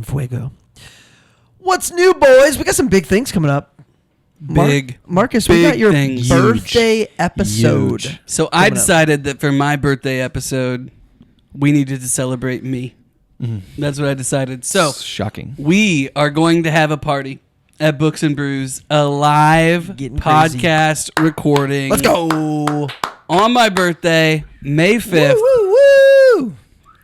fuego. What's new, boys? We got some big things coming up. Marcus, we got your birthday episode. Huge. So I decided that for my birthday episode, we needed to celebrate me. Mm-hmm. That's what I decided. So shocking. We are going to have a party at Books and Brews, a live podcast recording. Let's go. On my birthday, May 5th. Woo, woo, woo.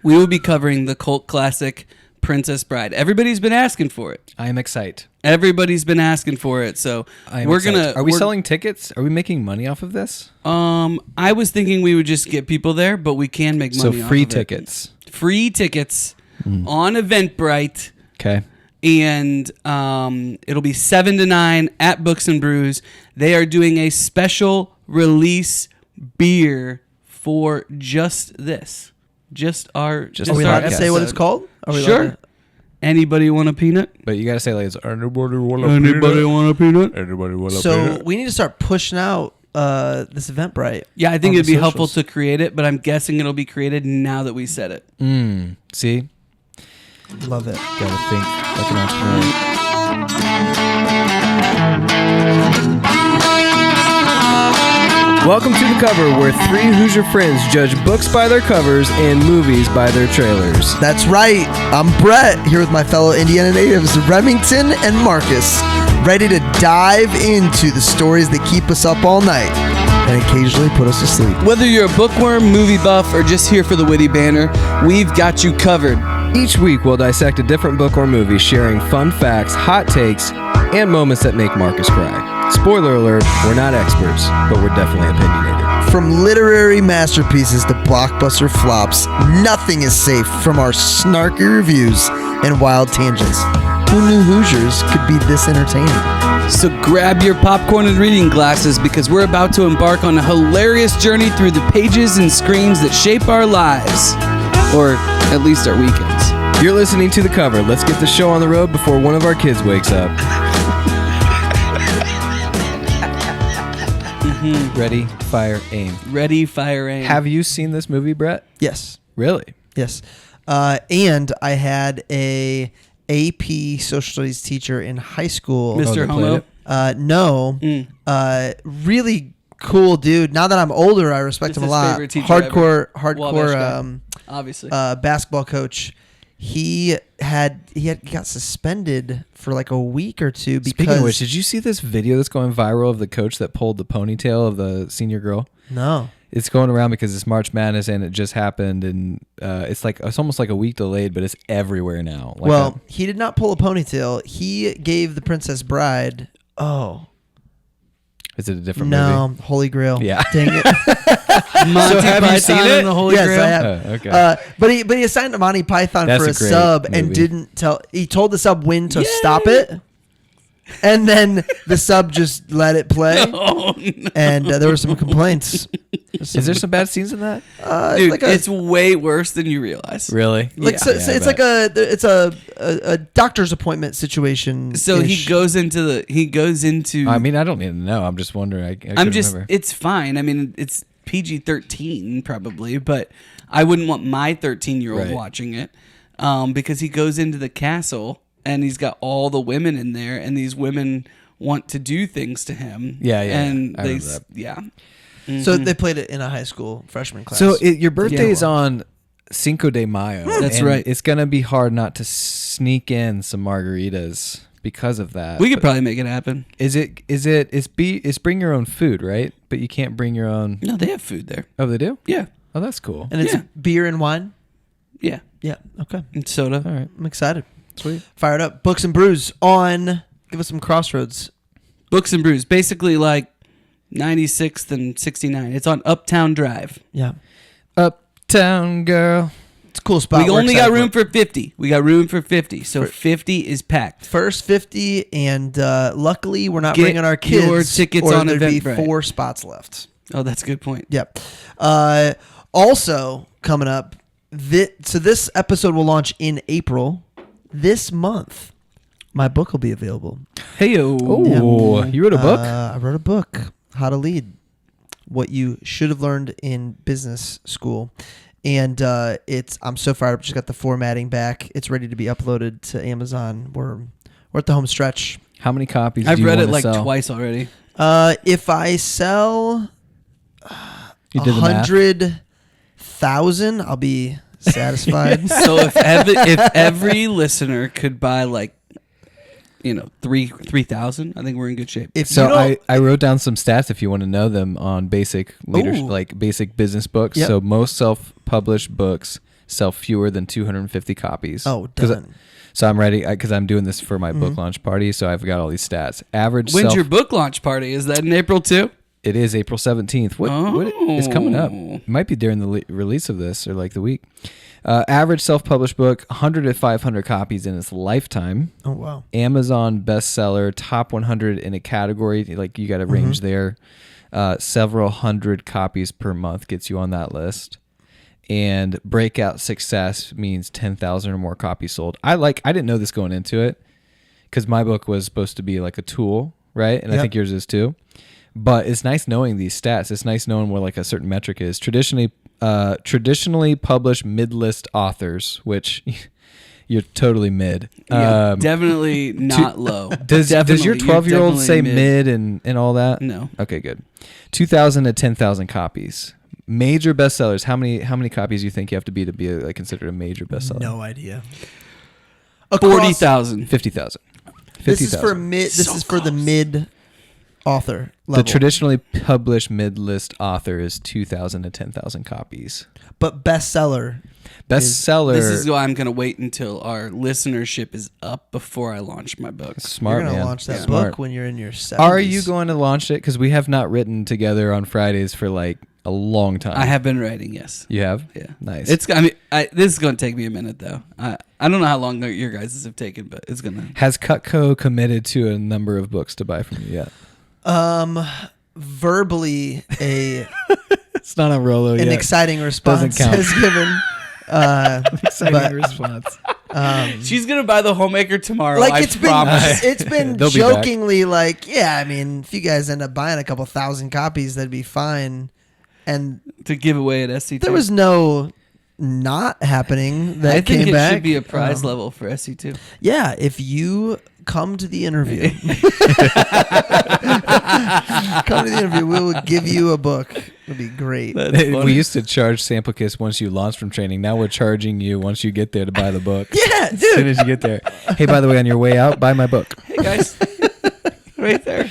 We will be covering the cult classic Princess Bride. Everybody's been asking for it. I am excited. Everybody's been asking for it, so we're gonna. Are we selling tickets? Are we making money off of this? I was thinking we would just get people there, but we can make money. So free off of tickets. It. Free tickets on Eventbrite. Okay. And it'll be 7 to 9 at Books and Brews. They are doing a special release beer for just this. Are we allowed to say what it's called? Sure. Anybody want a peanut? But you got to say like, anybody want a peanut? Anybody want a peanut? So we need to start pushing out this Eventbrite. Yeah, I think it'd be helpful to create it, but I'm guessing it'll be created now that we said it. See? Love it. Gotta think like an entrepreneur. Welcome to The Cover, where three Hoosier friends judge books by their covers and movies by their trailers. That's right. I'm Brett, here with my fellow Indiana natives, Remington and Marcus, ready to dive into the stories that keep us up all night and occasionally put us to sleep. Whether you're a bookworm, movie buff, or just here for the witty banter, we've got you covered. Each week, we'll dissect a different book or movie, sharing fun facts, hot takes, and moments that make Marcus cry. Spoiler alert, we're not experts, but we're definitely opinionated. From literary masterpieces to blockbuster flops, nothing is safe from our snarky reviews and wild tangents. Who knew Hoosiers could be this entertaining? So grab your popcorn and reading glasses, because we're about to embark on a hilarious journey through the pages and screens that shape our lives. Or at least our weekends. You're listening to The Cover. Let's get the show on the road before one of our kids wakes up. Ready, fire, aim. Ready, fire, aim. Have you seen this movie, Brett? Yes. Really? Yes. And I had a AP social studies teacher in high school. Mr. Homo? No. Really cool dude. Now that I'm older, I respect him a lot. Hardcore obviously. Basketball coach. He got suspended for like a week or two because. Speaking of which, did you see this video that's going viral of the coach that pulled the ponytail of the senior girl? No. It's going around because it's March Madness and it just happened, and it's almost like a week delayed, but it's everywhere now. He did not pull a ponytail. He gave the Princess Bride. Oh. Is it a different movie? No, Holy Grail. Yeah. Dang it. Monty have you seen it? The Holy yes, Grail? I have. Okay. But he assigned to Monty Python That's for a sub movie. and didn't tell. He told the sub when to stop it, and then the sub just let it play. Oh, no. And there were some complaints. Is there some bad scenes in that? Dude, it's way worse than you realize. Really? It's like a doctor's appointment situation. So he goes into. I mean, I don't need to know. I'm just wondering. I remember. It's fine. I mean, it's PG-13 probably, but I wouldn't want my 13-year-old watching it because he goes into the castle and he's got all the women in there, and these women want to do things to him. Yeah. And I remember that. Mm-hmm. So they played it in a high school freshman class. So your birthday is on Cinco de Mayo. That's and right. It's gonna be hard not to sneak in some margaritas because of that. We could probably make it happen. Is bring your own food, right? But you can't bring your own. No, they have food there. Oh, they do? Yeah. Oh, that's cool. And it's beer and wine? Yeah. Yeah. Okay. And soda. All right. I'm excited. Sweet. Fired up. Books and Brews on. Give us some crossroads. Books and Brews. Basically like 96th and 69. It's on Uptown Drive. Yeah. Uptown girl. It's a cool spot. We only got room for 50. We got room for 50. So 50 is packed. First 50, and luckily we're not bringing our kids. Your tickets or on there'd be Eventbrite. 4 spots left. Oh, that's a good point. Yep. Also coming up, so this episode will launch in April. This month, my book will be available. Hey-o. Oh, you wrote a book? I wrote a book, How to Lead, What You Should Have Learned in Business School. And I'm so fired up. Just got the formatting back. It's ready to be uploaded to Amazon. We're at the home stretch. How many copies? I've do you read it wanna like sell? twice already. If I sell You did the math? 100,000, I'll be satisfied. So if every listener could buy like, 3,000, I think we're in good shape. So I wrote down some stats if you want to know them on basic leadership, like basic business books. Yep. So most self-published books sell fewer than 250 copies. Oh, done. So I'm ready because I'm doing this for my book launch party. So I've got all these stats. When's your book launch party? Is that in April too? It is April 17th. What is coming up? It might be during the release of this or like the week. Average self-published book, 100 to 500 copies in its lifetime. Oh, wow. Amazon bestseller, top 100 in a category. Like you got a range there. Several hundred copies per month gets you on that list. And breakout success means 10,000 or more copies sold. I didn't know this going into it because my book was supposed to be like a tool, right? And I think yours is too. But it's nice knowing these stats. It's nice knowing what like a certain metric is. Traditionally published mid-list authors, which you're totally mid. Yeah, definitely not low. Does your 12-year-old say mid and all that? No. Okay, good. 2,000 to 10,000 copies. Major bestsellers. How many copies do you think you have to be like considered a major bestseller? No idea. 40,000. 50,000. This is for mid. This is for the mid author level. The traditionally published mid-list author is 2,000 to 10,000 copies. But bestseller. Bestseller. This is why I'm going to wait until our listenership is up before I launch my book. Smart, You're going to man. launch that Smart. book when you're in your 70s. Are you going to launch it? Because we have not written together on Fridays for like a long time. I have been writing, yes. You have? Yeah. Nice. This is going to take me a minute, though. I don't know how long your guys' have taken, but it's going to. Has Cutco committed to a number of books to buy from you yet? Verbally It's not on Rolo yet. an exciting response Doesn't count. is given. Exciting response. She's going to buy the homemaker tomorrow. Like I it's promise. been They'll be back. jokingly like, yeah, I mean, if you guys end up buying a couple thousand copies, that'd be fine. And to give away at SC2. there was no not happening that I think came it back. should be a prize level for SC2. Yeah, if you come to the interview, we will give you a book. It'll be great. We used to charge Sample Kiss once you launched from training. Now we're charging you once you get there to buy the book. Yeah, As soon dude. as you get there. Hey, by the way, on your way out, buy my book. Hey, guys. Right there.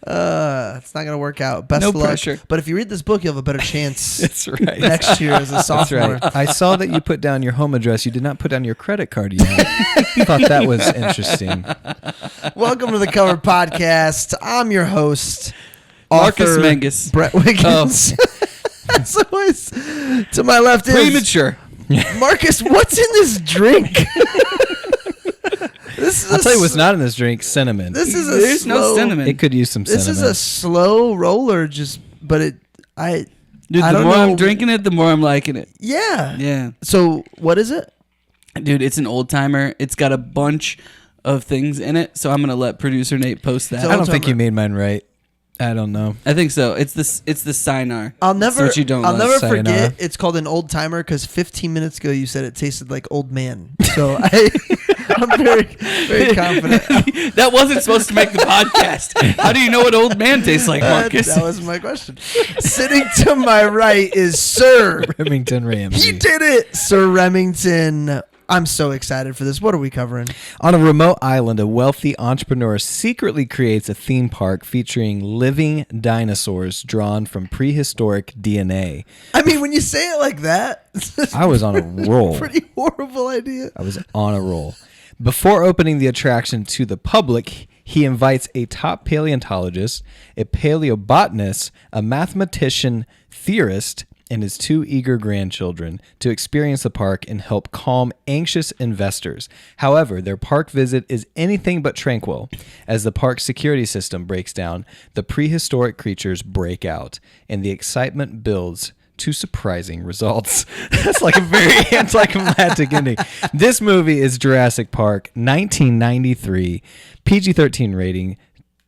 It's not gonna work out. Best No of luck. pressure. But if you read this book, you'll have a better chance That's right. next year as a That's sophomore. right. I saw that you put down your home address. You did not put down your credit card yet. Thought that was interesting. Welcome to the Cover Podcast. I'm your host, Marcus author Mangus. Brett Wiggins. As always, to my left is Premature. Marcus. What's in this drink? I'll tell you what's not in this drink: cinnamon. There's no cinnamon. It could use some cinnamon. This is a slow roller, Dude, I the don't more know. I'm drinking it, the more I'm liking it. Yeah. Yeah. So what is it? Dude, it's an old timer. It's got a bunch of things in it, so I'm going to let producer Nate post that. So- I don't think you made mine right. I don't know. I think so. It's the Sinar. I'll never. That's what you don't I'll like. never Sayonara. forget. It's called an old timer because 15 minutes ago you said it tasted like old man. So I'm very, very confident. That wasn't supposed to make the podcast. How do you know what old man tastes like, Marcus? That was my question. Sitting to my right is Sir. Remington Ramsey. He did it, Sir Remington. I'm so excited for this. What are we covering? On a remote island, a wealthy entrepreneur secretly creates a theme park featuring living dinosaurs drawn from prehistoric DNA. I mean, when you say it like that, I was on a roll. pretty horrible idea. I was on a roll. Before opening the attraction to the public, he invites a top paleontologist, a paleobotanist, a mathematician, theorist, and his two eager grandchildren to experience the park and help calm anxious investors. However, their park visit is anything but tranquil. As the park's security system breaks down, the prehistoric creatures break out, and the excitement builds to surprising results. That's like a very anticlimactic ending. This movie is Jurassic Park, 1993, PG-13 rating,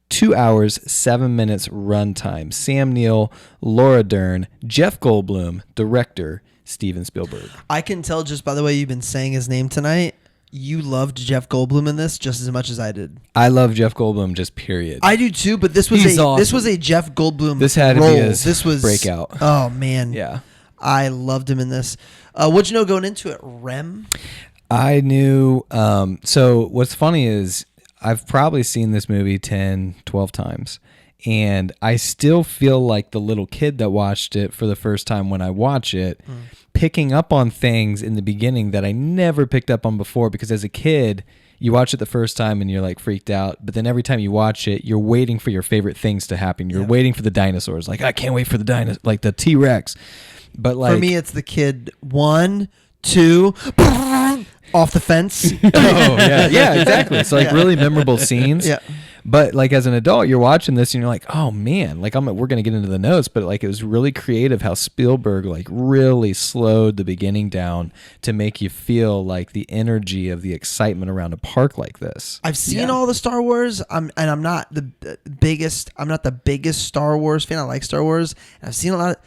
2 hours, 7 minutes runtime. Sam Neill, Laura Dern, Jeff Goldblum, director, Steven Spielberg. I can tell just by the way you've been saying his name tonight. You loved Jeff Goldblum in this just as much as I did. I love Jeff Goldblum, just period. I do too, but this was this was a Jeff Goldblum. This had to role. be his this was breakout. Oh man, Yeah. I loved him in this. What'd you know going into it, Rem? I knew. So what's funny is I've probably seen this movie 10, 12 times. And I still feel like the little kid that watched it for the first time when I watch it, picking up on things in the beginning that I never picked up on before. Because as a kid, you watch it the first time and you're like freaked out. But then every time you watch it, you're waiting for your favorite things to happen. You're waiting for the dinosaurs. Like, I can't wait for the dinosaurs, like the T-Rex. But like, For me, it's the kid 1, 2, off the fence. oh yeah, exactly. It's like really memorable scenes. Yeah. But like as an adult, you're watching this and you're like, oh man, like we're gonna get into the notes, but like it was really creative how Spielberg like really slowed the beginning down to make you feel like the energy of the excitement around a park like this. I've seen all the Star Wars. I'm not the biggest. I'm not the biggest Star Wars fan. I like Star Wars. And I've seen a lot of.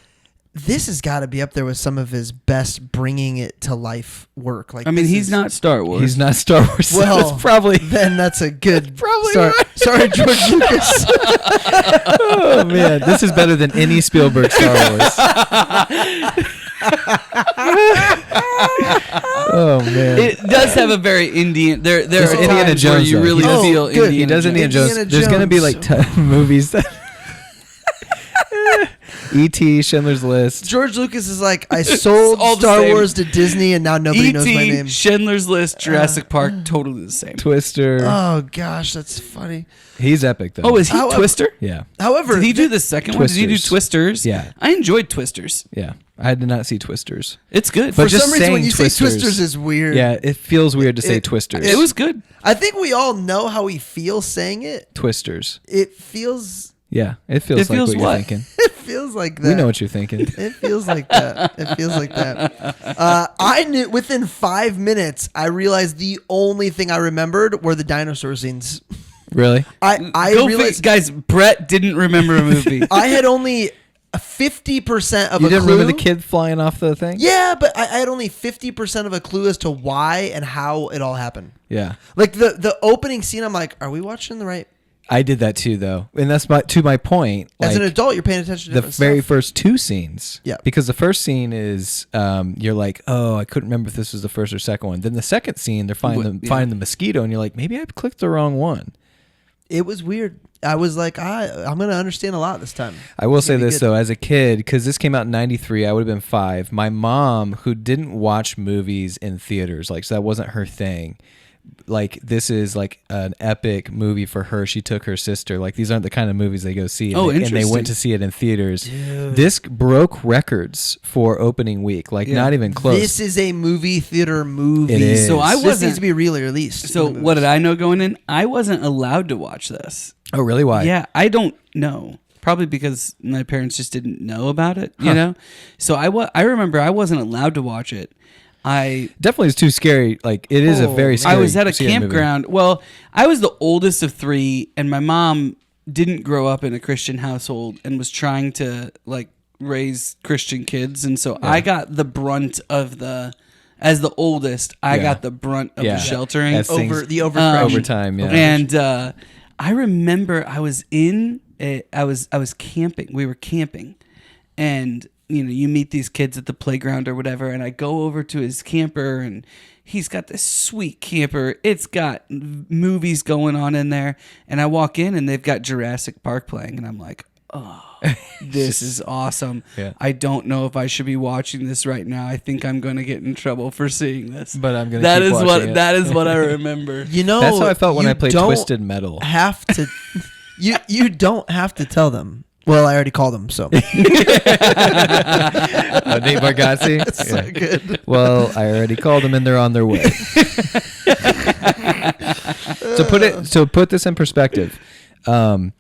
This has got to be up there with some of his best bringing it to life work. Like, I mean, he's not Star Wars. He's not Star Wars. Well, that's probably then that's a good. Probably start. right. Sorry, George Lucas. oh man, this is better than any Spielberg Star Wars. oh man, it does have a very Indian. There are Indiana times Jones, where you though. really Oh, feel good. Indiana he does Indiana Jones. Indiana There's gonna be like Jones. movies that. E.T., Schindler's List. George Lucas is like, I sold all the Star same. Wars to Disney, and now nobody knows my name. Schindler's List, Jurassic Park, totally the same. Twister. Oh gosh, that's funny. He's epic though. Oh, is he However- Twister? yeah, However, Did he do the second one? Did he do Twisters. Twisters? Yeah. I enjoyed Twisters. yeah. I did not see Twisters. It's good. But for just some reason, when saying you say Twisters- Twisters is weird. Yeah, it feels weird to say It- Twisters. it was good. I think we all know how we feel saying it. Twisters. It feels. Yeah, it feels It like feels what you're what? thinking. It feels like that. We know what you're thinking. It feels like that. It feels like that. I knew within 5 minutes. I realized the only thing I remembered were the dinosaur scenes. Really? I Go realized guys, Brett didn't remember a movie. I had only 50% of You a didn't clue. remember the kid flying off the thing? Yeah, but I had only 50% of a clue as to why and how it all happened. Yeah. Like the opening scene, I'm like, are we watching the right? I did that too, though, and that's to my point. As an like, adult, you're paying attention to the different very stuff. first two scenes. Yeah. Because the first scene is you're like, oh, I couldn't remember if this was the first or second one. Then the second scene, they're finding the mosquito, and you're like, maybe I clicked the wrong one. It was weird. I was like, I'm going to understand a lot this time. I will It's say gonna be this good. though, as a kid, because this came out in '93, I would have been 5. My mom, who didn't watch movies in theaters, like so that wasn't her thing. Like this is like an epic movie for her. She took her sister. Like these aren't the kind of movies they go see. Oh, and they interesting. went to see it in theaters. Dude. This broke records for opening week. Like not even close. This is a movie theater movie. It is. So I This wasn't. needs to be re-released. So what did I know going in? I wasn't allowed to watch this. Oh, really? Why? Yeah, I don't know. Probably because my parents just didn't know about it, you know? So I remember I wasn't allowed to watch it. Definitely is too scary. Like it is a very scary. I was at a scary movie. campground. Well, I was the oldest of 3, and my mom didn't grow up in a Christian household and was trying to like raise Christian kids, and so I got the brunt of as the oldest, I got the brunt of the sheltering As things- overcorrection. over time. Yeah. And I remember I was camping. We were camping, and you know, you meet these kids at the playground or whatever, and I go over to his camper, and he's got this sweet camper. It's got movies going on in there, and I walk in, and they've got Jurassic Park playing, and I'm like, oh, this is awesome. Yeah. I don't know if I should be watching this right now. I think I'm going to get in trouble for seeing this. But I'm gonna. That keep is watching what it. that is what I remember. You know, That's how I felt when you I played don't Twisted Metal. Have to. You don't have to tell them. Well, I already called them, so. Nate Bargatze. It's so good. Well, I already called them and they're on their way. So put this in perspective. Can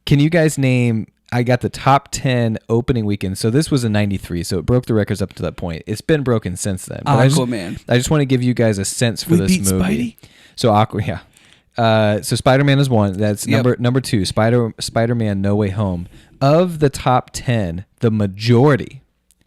you guys name? I got the top 10 opening weekend. So this was in '93. So it broke the records up to that point. It's been broken since then. But Aquaman. I just want to give you guys a sense for We this beat movie. Spidey. So yeah. So Spider-Man is one. That's number 2. Spider-Man No Way Home. Of the top 10, the majority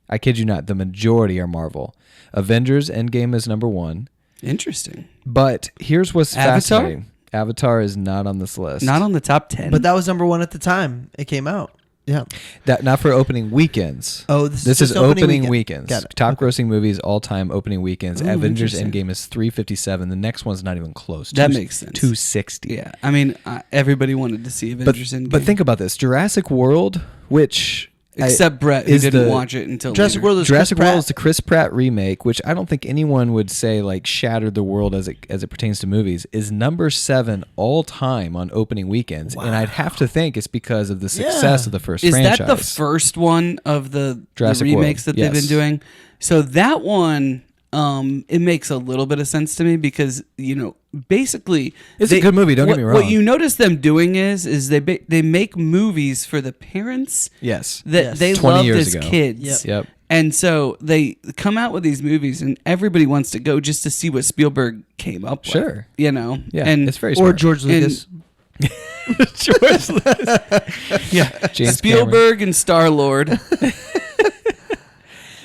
I kid you not, the majority are Marvel. Avengers Endgame is number 1. Interesting. But here's what's Avatar? fascinating. Avatar is not on this list. Not on the top 10. But that was number 1 at the time it came out. Yeah. That not for opening weekends. Oh, this is opening weekends. Got it. Top grossing movies all time opening weekends. Ooh, Avengers interesting. Endgame is 357. The next one's not even close. That makes sense. 260. Yeah. I mean, everybody wanted to see Avengers Endgame. But think about this: Jurassic World, which except Brett, who is didn't the- watch it until Jurassic later. World is Jurassic Chris World Pratt. is the Chris Pratt remake, which I don't think anyone would say like shattered the world as it pertains to movies, is number 7 all time on opening weekends, and I'd have to think it's because of the success of the first Is franchise. that the first one of the Jurassic remakes World, that they've yes. been doing? So that one, it makes a little bit of sense to me because basically It's a good movie, don't get me wrong. What you notice them doing is they make movies for the parents Yes. that Yes. they 20 loved years as ago. kids. Yep. And so they come out with these movies, and everybody wants to go just to see what Spielberg came up with. Sure. Yeah, and it's very Or smart. George Lucas. George Lucas. Yeah, James Spielberg and Star-Lord.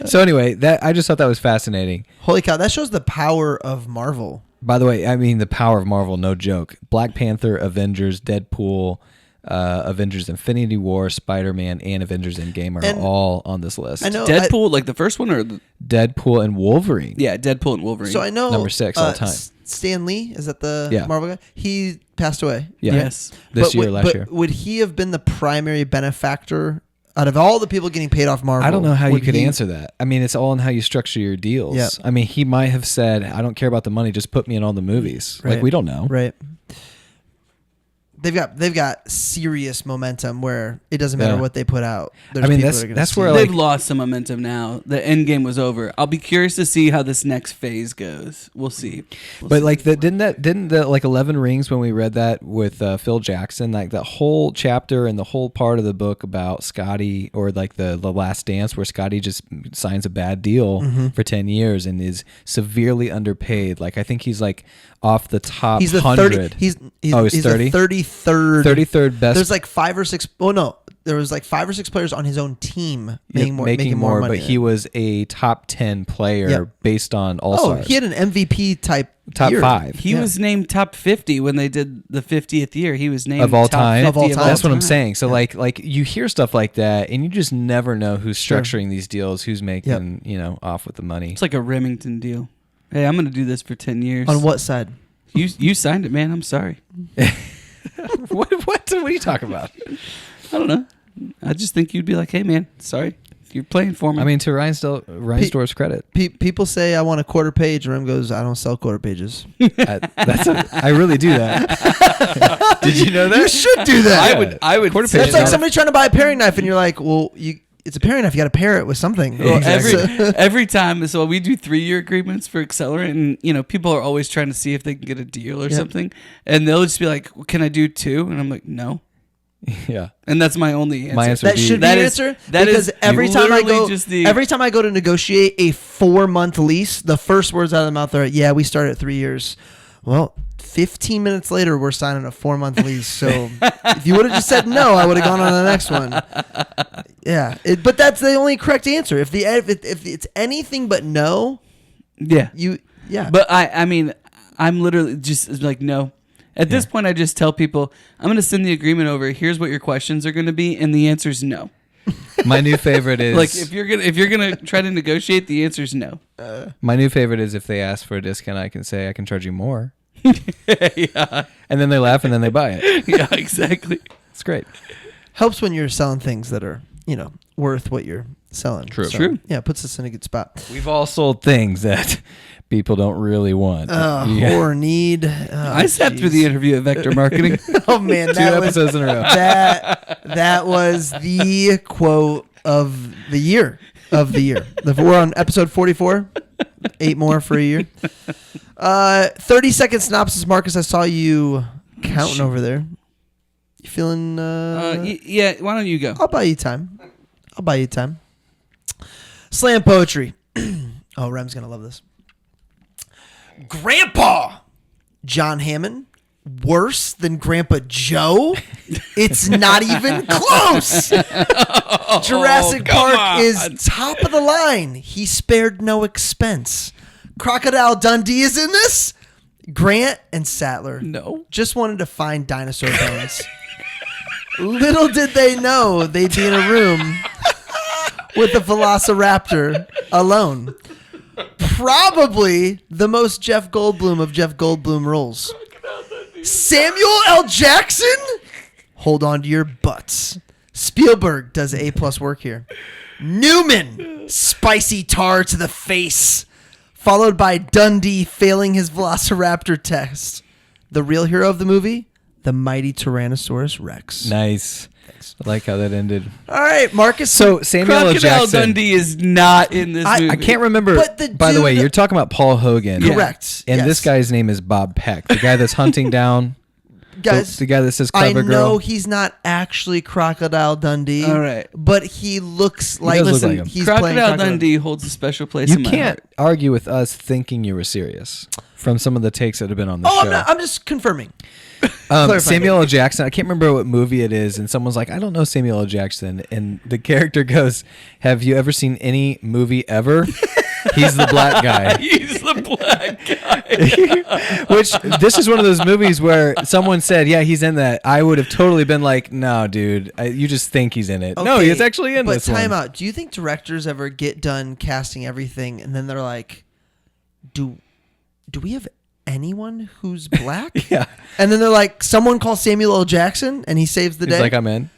So anyway, that I just thought that was fascinating. Holy cow, that shows the power of Marvel. By the way, I mean the power of Marvel, no joke. Black Panther, Avengers, Deadpool, Avengers Infinity War, Spider-Man, and Avengers Endgame are And all on this list. I know Deadpool, like the first one, or Deadpool and Wolverine. yeah, Deadpool and Wolverine. So I know Number 6 all time. Stan Lee, is that the Yeah. Marvel guy? He passed away. Yeah. Yes. This year, would, last but year. would he have been the primary benefactor out of all the people getting paid off Marvel? I don't know how you would could he- answer that. I mean, it's all in how you structure your deals. Yeah. I mean, he might have said, I don't care about the money, just put me in all the movies. Right. Like, we don't know. Right. They've got serious momentum where it doesn't matter Yeah. what they put out. There's I mean, people that's- that are gonna that's see where, it. like- They've lost some momentum now. The end game was over. I'll be curious to see how this next phase goes. We'll see. But like didn't the like 11 Rings, when we read that with Phil Jackson, like that whole chapter and the whole part of the book about Scotty, or like the Last Dance, where Scotty just signs a bad deal for 10 years and is severely underpaid. Like I think he's like off the top He's the 100. 30. He's Oh, he's the 30? 33rd. 33rd best. There's like 5 or 6. Oh no, there was like 5 or 6 players on his own team making more money. but he was a top 10 player Yep. based on All Oh, Stars. he had an MVP type Top year. 5. he Yeah. was named top 50 when they did the 50th year. He was named Of all top time? 50 Of all time. That's what I'm time. saying. So like you hear stuff like that and you just never know who's Sure. structuring these deals, who's making, off with the money. It's like a Remington deal. Hey, I'm going to do this for 10 years. On what side? You signed it, man. I'm sorry. what are you talking about? I don't know. I just think you'd be like, hey, man, sorry. You're playing for me. I mean, to Reinsdorf's credit, People say I want a quarter page, and Rem goes, I don't sell quarter pages. I really do that. Did you know that? You should do that. I would Quarter say page That's like not a- somebody trying to buy a paring knife, and you're like, well, it's a paring knife. You got to pair it with something. Well, Exactly. every time, so we do 3-year agreements for Accelerant, and people are always trying to see if they can get a deal or Yep. something, and they'll just be like, well, "Can I do 2?" And I'm like, "No," Yeah. and that's my only answer. My answer That should be That your is- answer. that because is every time I literally go, just the- every time I go to negotiate a 4-month lease, the first words out of the mouth are, "Yeah, we start at 3 years." Well, 15 minutes later, we're signing a 4-month lease. So if you would have just said no, I would have gone on to the next one. Yeah, but that's the only correct answer. If it's anything but no, yeah. yeah. But I mean, I'm literally just like, no. At this point, I just tell people, I'm going to send the agreement over. Here's what your questions are going to be, and the answer's no. My new favorite is Like if you're gonna try to negotiate, the answer's no. my new favorite is if they ask for a discount, I can say I can charge you more, Yeah, and then they laugh and then they buy it. yeah, exactly. It's great. Helps when you're selling things that are worth what you're selling. True. So, True. Yeah, it puts us in a good spot. We've all sold things that people don't really want. Yeah. Or need. I sat through the interview at Vector Marketing. Oh man, 2 that was episodes in a row. that was the quote of the year. We're on episode 44. 8 more for a year. 30-second synopsis, Marcus. I saw you counting over there. You feeling? Yeah, why don't you go? I'll buy you time. Slam poetry. Oh, Rem's gonna love this. Grandpa John Hammond worse than Grandpa Joe? It's not even close. Jurassic Park is top of the line. He spared no expense. Crocodile Dundee is in this. Grant and Sattler just wanted to find dinosaur bones. Little did they know they'd be in a room with a velociraptor alone. Probably the most Jeff Goldblum of Jeff Goldblum roles. Samuel L. Jackson? Hold on to your butts. Spielberg does A+ work here. Newman, spicy tar to the face. Followed by Dundee failing his velociraptor test. The real hero of the movie? The mighty Tyrannosaurus Rex. Nice. Thanks. I like how that ended. All right, Marcus. So Samuel L. Crocodile Jackson. Dundee is not in this movie. I can't remember. But by the way, you're talking about Paul Hogan. Correct. And yes. this guy's name is Bob Peck, the guy that's hunting down. Guys, the guy that says I "Clever know Girl." he's not actually Crocodile Dundee. All right. But he looks like, does look like him. he's playing Crocodile Dundee holds a special place You in my can't heart. argue with us thinking you were serious from some of the takes that have been on the Oh, show. I'm just confirming. Clarifying. Samuel L. Jackson. I can't remember what movie it is, and someone's like, "I don't know Samuel L. Jackson," and the character goes, "Have you ever seen any movie ever?" He's the black guy. He's the black guy. Which this is one of those movies where someone said, "Yeah, he's in that." I would have totally been like, "No, dude, you just think he's in it." No, Okay, he's actually in this But time one. out. Do you think directors ever get done casting everything and then they're like, do we have anyone who's black? Yeah. And then they're like, someone call Samuel L. Jackson and he saves the He's day. like, "I'm in."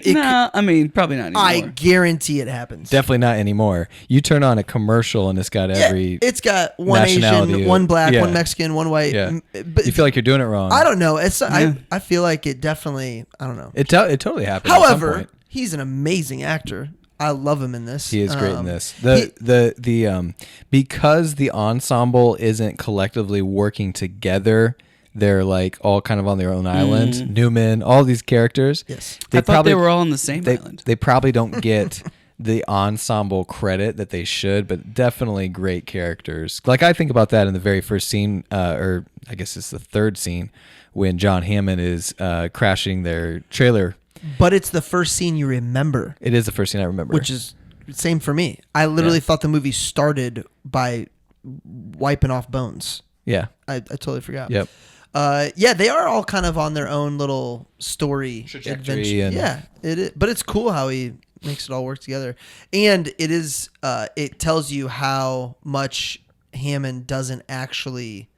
No, I mean, probably not anymore. I guarantee it happens. Definitely not anymore. You turn on a commercial and it's got every. It's got one nationality. Asian, one black, Yeah. one Mexican, one white. Yeah. But You feel like you're doing it wrong. I don't know. It's Yeah. I feel like it definitely. I don't know. It totally happened. at some However, point. he's an amazing actor. I love him in this. He is great in this. Because the ensemble isn't collectively working together, they're like all kind of on their own island. Newman, all these characters. Yes. I thought they were all on the same they, island. They probably don't get the ensemble credit that they should, but definitely great characters. Like I think about that in the very first scene, or I guess it's the third scene, when John Hammond is crashing their trailer. But it's the first scene you remember, It is the first scene I remember. which is same for me. I literally thought the movie started by wiping off bones. yeah. I totally forgot. Yep. Yeah, they are all kind of on their own little story Trajectory adventure. and- Yeah, it is, but it's cool how he makes it all work together, and it is. It tells you how much Hammond doesn't actually.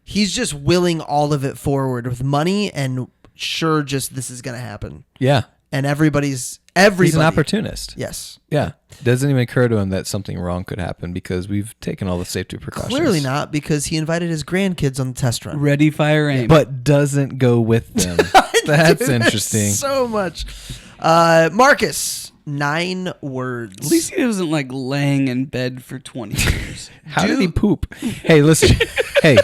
He's just willing all of it forward with money, and sure, just this is gonna happen, Yeah. and everybody's He's an opportunist. Yes, Yeah. Doesn't even occur to him that something wrong could happen because we've taken all the safety precautions. clearly not, because he invited his grandkids on the test run. Ready, fire, aim. But doesn't go with them. That's Dude, interesting. So much. Marcus, 9 words. At least he wasn't like laying in bed for 20 years. How did he poop? Hey, listen. Hey,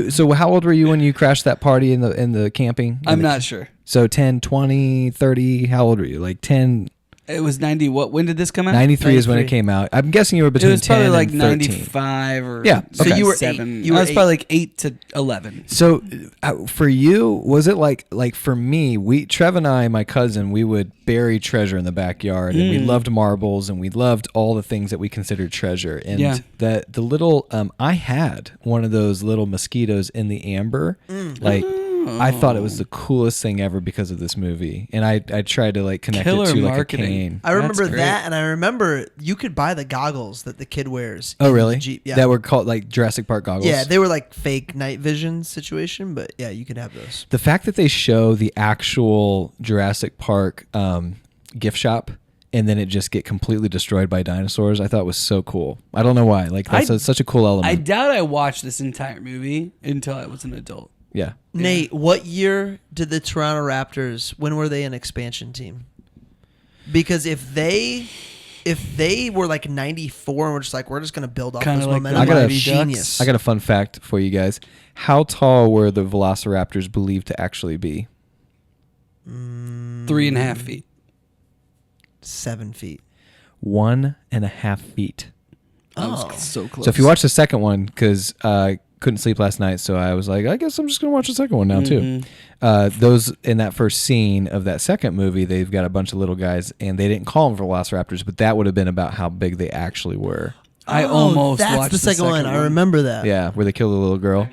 so how old were you when you crashed that party in the camping? I'm not sure. So 10, 20, 30, how old were you? Like 10, It was 90. What? When did this come out? 93 is when it 93. came out. I'm guessing you were It between was 10 probably like and 13. 95 or Yeah, so okay. you were 7. 8. You were I was 8. probably like 8 to 11. So for you, was it like for me, Trev and I, my cousin, we would bury treasure in the backyard, and we loved marbles, and we loved all the things that we considered treasure. And Yeah. the little, I had one of those little mosquitoes in the amber. Like I thought it was the coolest thing ever because of this movie, and I tried to like connect Killer it to like a marketing. cane. I remember That's great. that, and I remember you could buy the goggles that the kid wears. Oh in really? the Jeep. Yeah. That were called like Jurassic Park goggles. Yeah, they were like fake night vision situation, but yeah, you could have those. The fact that they show the actual Jurassic Park gift shop and then it just get completely destroyed by dinosaurs, I thought was so cool. I don't know why. Like that's such a cool element. I doubt I watched this entire movie until I was an adult. yeah. Nate, what year did the Toronto Raptors? When were they an expansion team? Because if they were like 94 and we're just like we're just gonna build off Kinda this like momentum, the that'd Mighty be Ducks. genius. I got a fun fact for you guys. How tall were the Velociraptors believed to actually be? 3.5 feet. 7 feet. 1.5 feet. I was so close. So if you watch the second one, because couldn't sleep last night, so I was like, I guess I'm just gonna watch the second one now too. Those in that first scene of that second movie, they've got a bunch of little guys, and they didn't call them velociraptors, but that would have been about how big they actually were. I almost that's watched the second one. I remember that. Yeah, where they killed the little girl.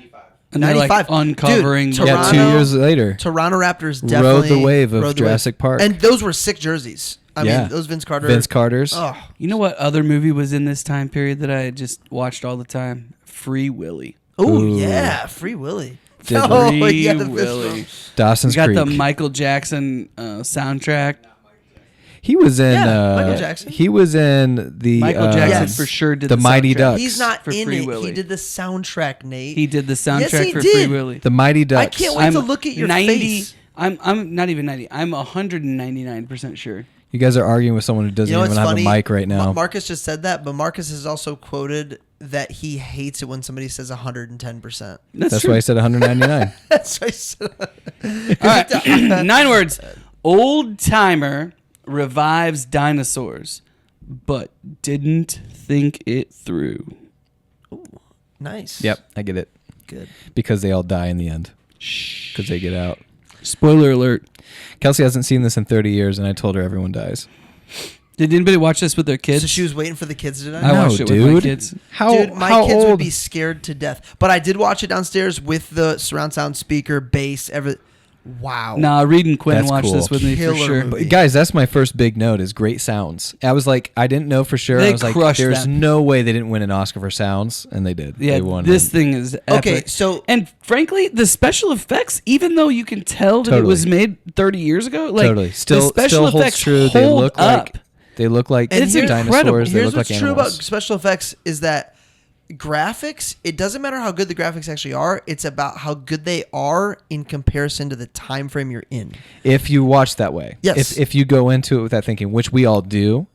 And they're like 95. uncovering. Dude, the- Yeah, 2 years later, Toronto Raptors definitely rode the wave of rode the Jurassic Park. And those were sick jerseys. I mean, those Vince Carter's. Oh, You know what other movie was in this time period that I just watched all the time? Free Willy. Oh yeah, Free Willy. Free Willy. Dawson's You got Creek. the Michael Jackson soundtrack. He was in. Michael Jackson. He was in the. Michael Jackson Yes. for sure did The Mighty soundtrack. Ducks. He's not For in Free it. Willy. He did the soundtrack, Nate. He did the soundtrack Yes, he for did. Free Willy. The Mighty Ducks. I can't wait to look at your 90, face. I'm not even 90. I'm 199% sure. You guys are arguing with someone who doesn't You know even what's have funny? a mic right now. Marcus just said that, but Marcus has also quoted that he hates it when somebody says 110%. That's true. why I said 199. That's what I said. All right. 9 words. Old timer revives dinosaurs, but didn't think it through. Nice. Yep, I get it. Good. Because they all die in the end. Because they get out. Spoiler alert. Kelsey hasn't seen this in 30 years, and I told her everyone dies. Did anybody watch this with their kids? So she was waiting for the kids to die? I watched it with my kids. How, Dude, my how kids old? would be scared to death. But I did watch it downstairs with the surround sound speaker, bass, everything. Wow. Nah, Reed and Quinn That's watched cool. this with me for Killer sure. movie. But guys, that's my first big note is great sounds. I was like, I didn't know for sure. They I was like, crushed there's that. no way they didn't win an Oscar for sounds, and they did. Yeah, they won. this thing is epic. Okay, so and frankly, the special effects, even though you can tell that it was made 30 years ago, like totally the still special holds effects true. hold They look up. like they look like And it's dinosaurs. incredible. They here's look like what's true about animals. special effects is that graphics, it doesn't matter how good the graphics actually are, it's about how good they are in comparison to the time frame you're in. If you watch that way, Yes. If you go into it with that thinking, which we all do,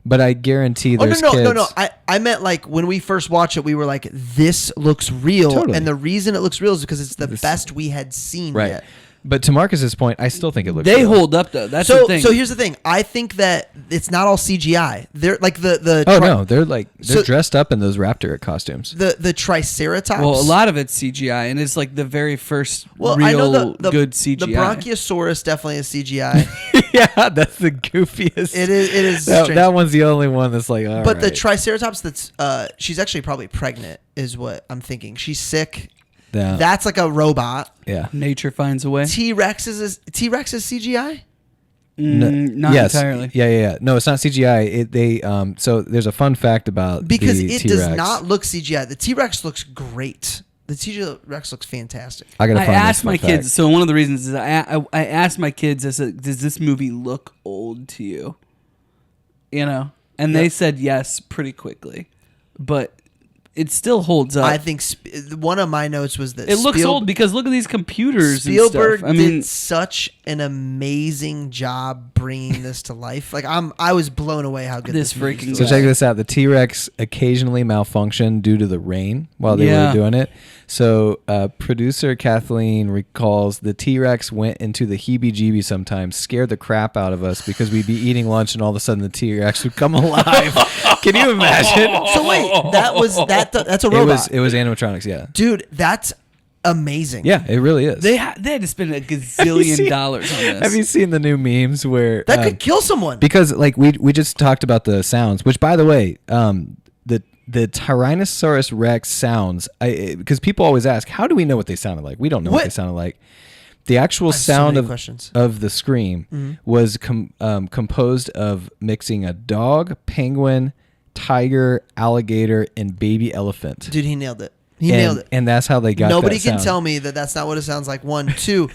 but I guarantee there's kids. No. I meant like when we first watched it, we were like, this looks real. Totally. And the reason it looks real is because it's the best we had seen Right. yet. But to Marcus's point, I still think it looks. They real. hold up though. That's the thing. So here's the thing. I think that it's not all CGI. They're like the Oh no, they're So- dressed up in those raptor costumes. the Triceratops. well, a lot of it's CGI, and it's like the very first Well, real I know the good CGI. The Bronchiosaurus definitely is CGI. Yeah, that's the goofiest. It is That, strange. that one's the only one that's like. All But the right. Triceratops that's she's actually probably pregnant is what I'm thinking. She's sick. Yeah. That's like a robot. Yeah. Nature finds a way. T-Rex is CGI? Not yes. entirely. Yeah. No, it's not CGI. So there's a fun fact about Because the it T-Rex. does not look CGI. The T-Rex looks great. The T-Rex looks fantastic. I gotta I find asked this my fun kids. fact. So one of the reasons is I asked my kids, I said, "Does this movie look old to you?" You know, and they said yes pretty quickly, but it still holds up. I think one of my notes was that it looks old because look at these computers. Spielberg and stuff. I mean, did such an amazing job bringing this to life. Like I was blown away how good This this movie freaking is. So guy. check this out. The T-Rex occasionally malfunctioned due to the rain while they Yeah. were doing it. So producer Kathleen recalls the T-Rex went into the heebie-jeebies sometimes, scared the crap out of us because we'd be eating lunch and all of a sudden the T-Rex would come alive. Can you imagine? So wait, that's a robot. It was animatronics, yeah. Dude, that's amazing. Yeah, it really is. they had to spend $1 gazillion on this. Have you seen the new memes where That could kill someone. because like we just talked about the sounds, which by the way, the Tyrannosaurus Rex sounds, because people always ask, how do we know what they sounded like? We don't know what they sounded like. The actual I have so sound many of questions. of the scream was composed of mixing a dog, penguin, tiger, alligator, and baby elephant. Dude, he nailed it. He nailed it. And that's how they got. Nobody that can sound. tell me that that's not what it sounds like. 1, 2.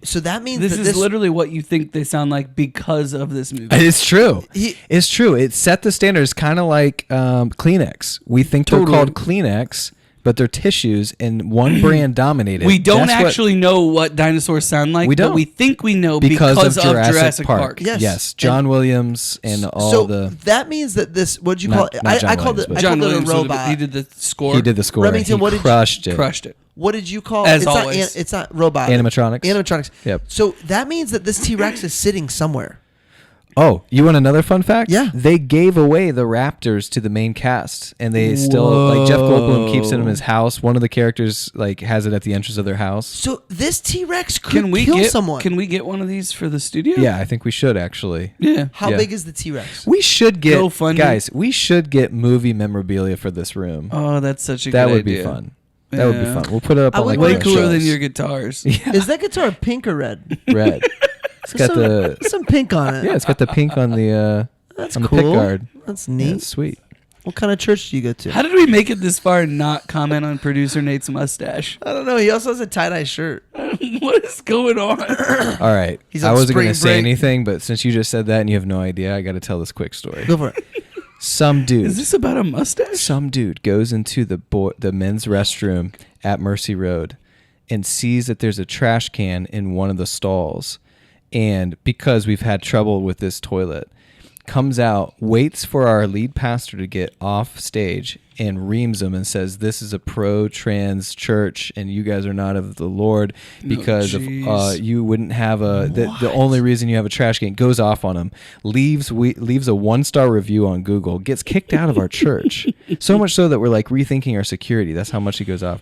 So that means This that is literally what you think they sound like because of this movie. It's true. He- It's true. It set the standards, kind of like Kleenex. We think they're Totally. called Kleenex, but they're tissues, and one brand dominated. We don't That's what- actually know what dinosaurs sound like, We don't. but we think we know because of Jurassic Park. Yes. John Williams and all so the that means that this. What'd you Not- call it? not John I called Williams, it. but- I John called Williams, it a robot. he did the score. he did the score. Remington, he what did you- crushed it. Crushed it. What did you call As it's always. Not, it's not robot. Animatronics. Animatronics. Yep. So that means that this T-Rex is sitting somewhere. Oh, you want another fun fact? Yeah. They gave away the raptors to the main cast, and they still like Jeff Goldblum keeps it in his house. One of the characters like has it at the entrance of their house. So this T-Rex could kill someone. Can we get one of these for the studio? Yeah, I think we should actually. Yeah. How big is the T-Rex? We should get GoFundMe. guys. We should get movie memorabilia for this room. Oh, that's such a that good would idea. be fun. That would be fun. We'll put it up I on like would Way like cooler shelves. than your guitars. Yeah. Is that guitar pink or red? Red. It's got some pink on it. yeah. It's got the pink on the That's on the cool. pick guard. That's Yeah, neat. it's sweet. What kind of church do you go to? How did we make it this far and not comment on producer Nate's mustache? I don't know. He also has a tie-dye shirt. What is going on? All right. He's I on wasn't going to spring say break. anything, but since you just said that and you have no idea, I got to tell this quick story. Go for it. Some dude. Is this about a mustache? Some dude goes into the men's restroom at Mercy Road and sees that there's a trash can in one of the stalls. And because we've had trouble with this toilet, comes out, waits for our lead pastor to get off stage and reams him and says, "This is a pro-trans church and you guys are not of the Lord because you wouldn't have the only reason you have a trash can." Goes off on him, leaves a 1-star review on Google, gets kicked out of our church. So much so that we're like rethinking our security. That's how much he goes off.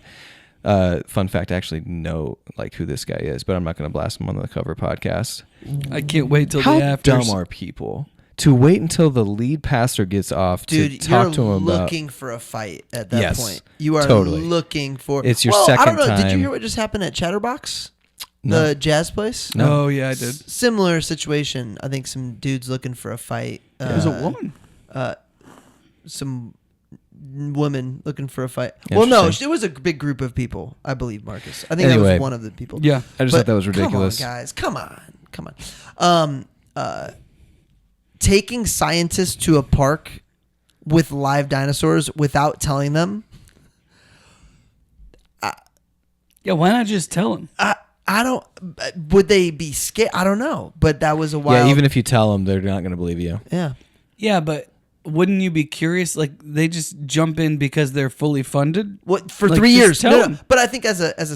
Fun fact, I actually know like who this guy is, but I'm not going to blast him on the cover podcast. I can't wait till How the afters. dumb are people to wait until the lead pastor gets off Dude, to talk you're to him about? looking for a fight at that Yes, point. You are totally. looking for... It's your I second don't know. Did you time. hear what just happened at Chatterbox? No. The jazz place? No. Oh, yeah, I did. Similar situation. I think some dudes looking for a fight. There's a woman. Some women looking for a fight. Well, no, Interesting. it was a big group of people, I believe, Marcus. I think that Anyway. was one of the people. Yeah. I just But thought that was ridiculous. Come on, guys. Come on. Taking scientists to a park with live dinosaurs without telling them. Yeah, why not just tell him? I don't. Would they be scared? I don't know. But that was a wild. Yeah, even if you tell them, they're not going to believe you. Yeah. Yeah, but wouldn't you be curious? Like, they just jump in because they're fully funded? What for Like, 3 just years? tell No, him. but I think as a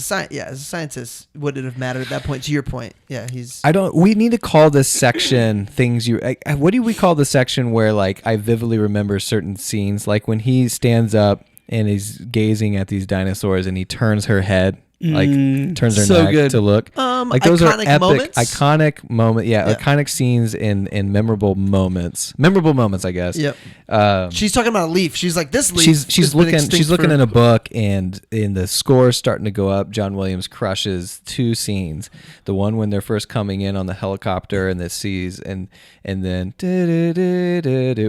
scientist, would it have mattered at that point? To your point, yeah, he's. We need to call this section things you. What do we call the section where like I vividly remember certain scenes, like when he stands up and he's gazing at these dinosaurs and he turns her head, like turns her so neck good. to look. Like those are iconic epic, moments? iconic moment. Yeah, Yeah. iconic scenes in memorable moments. Memorable moments, I guess. Yep. Um, She's talking about a leaf. She's like, this leaf. she's has been looking extinct she's looking for- in a book, and in the score starting to go up, John Williams crushes 2 scenes. The one when they're first coming in on the helicopter and the seas, and then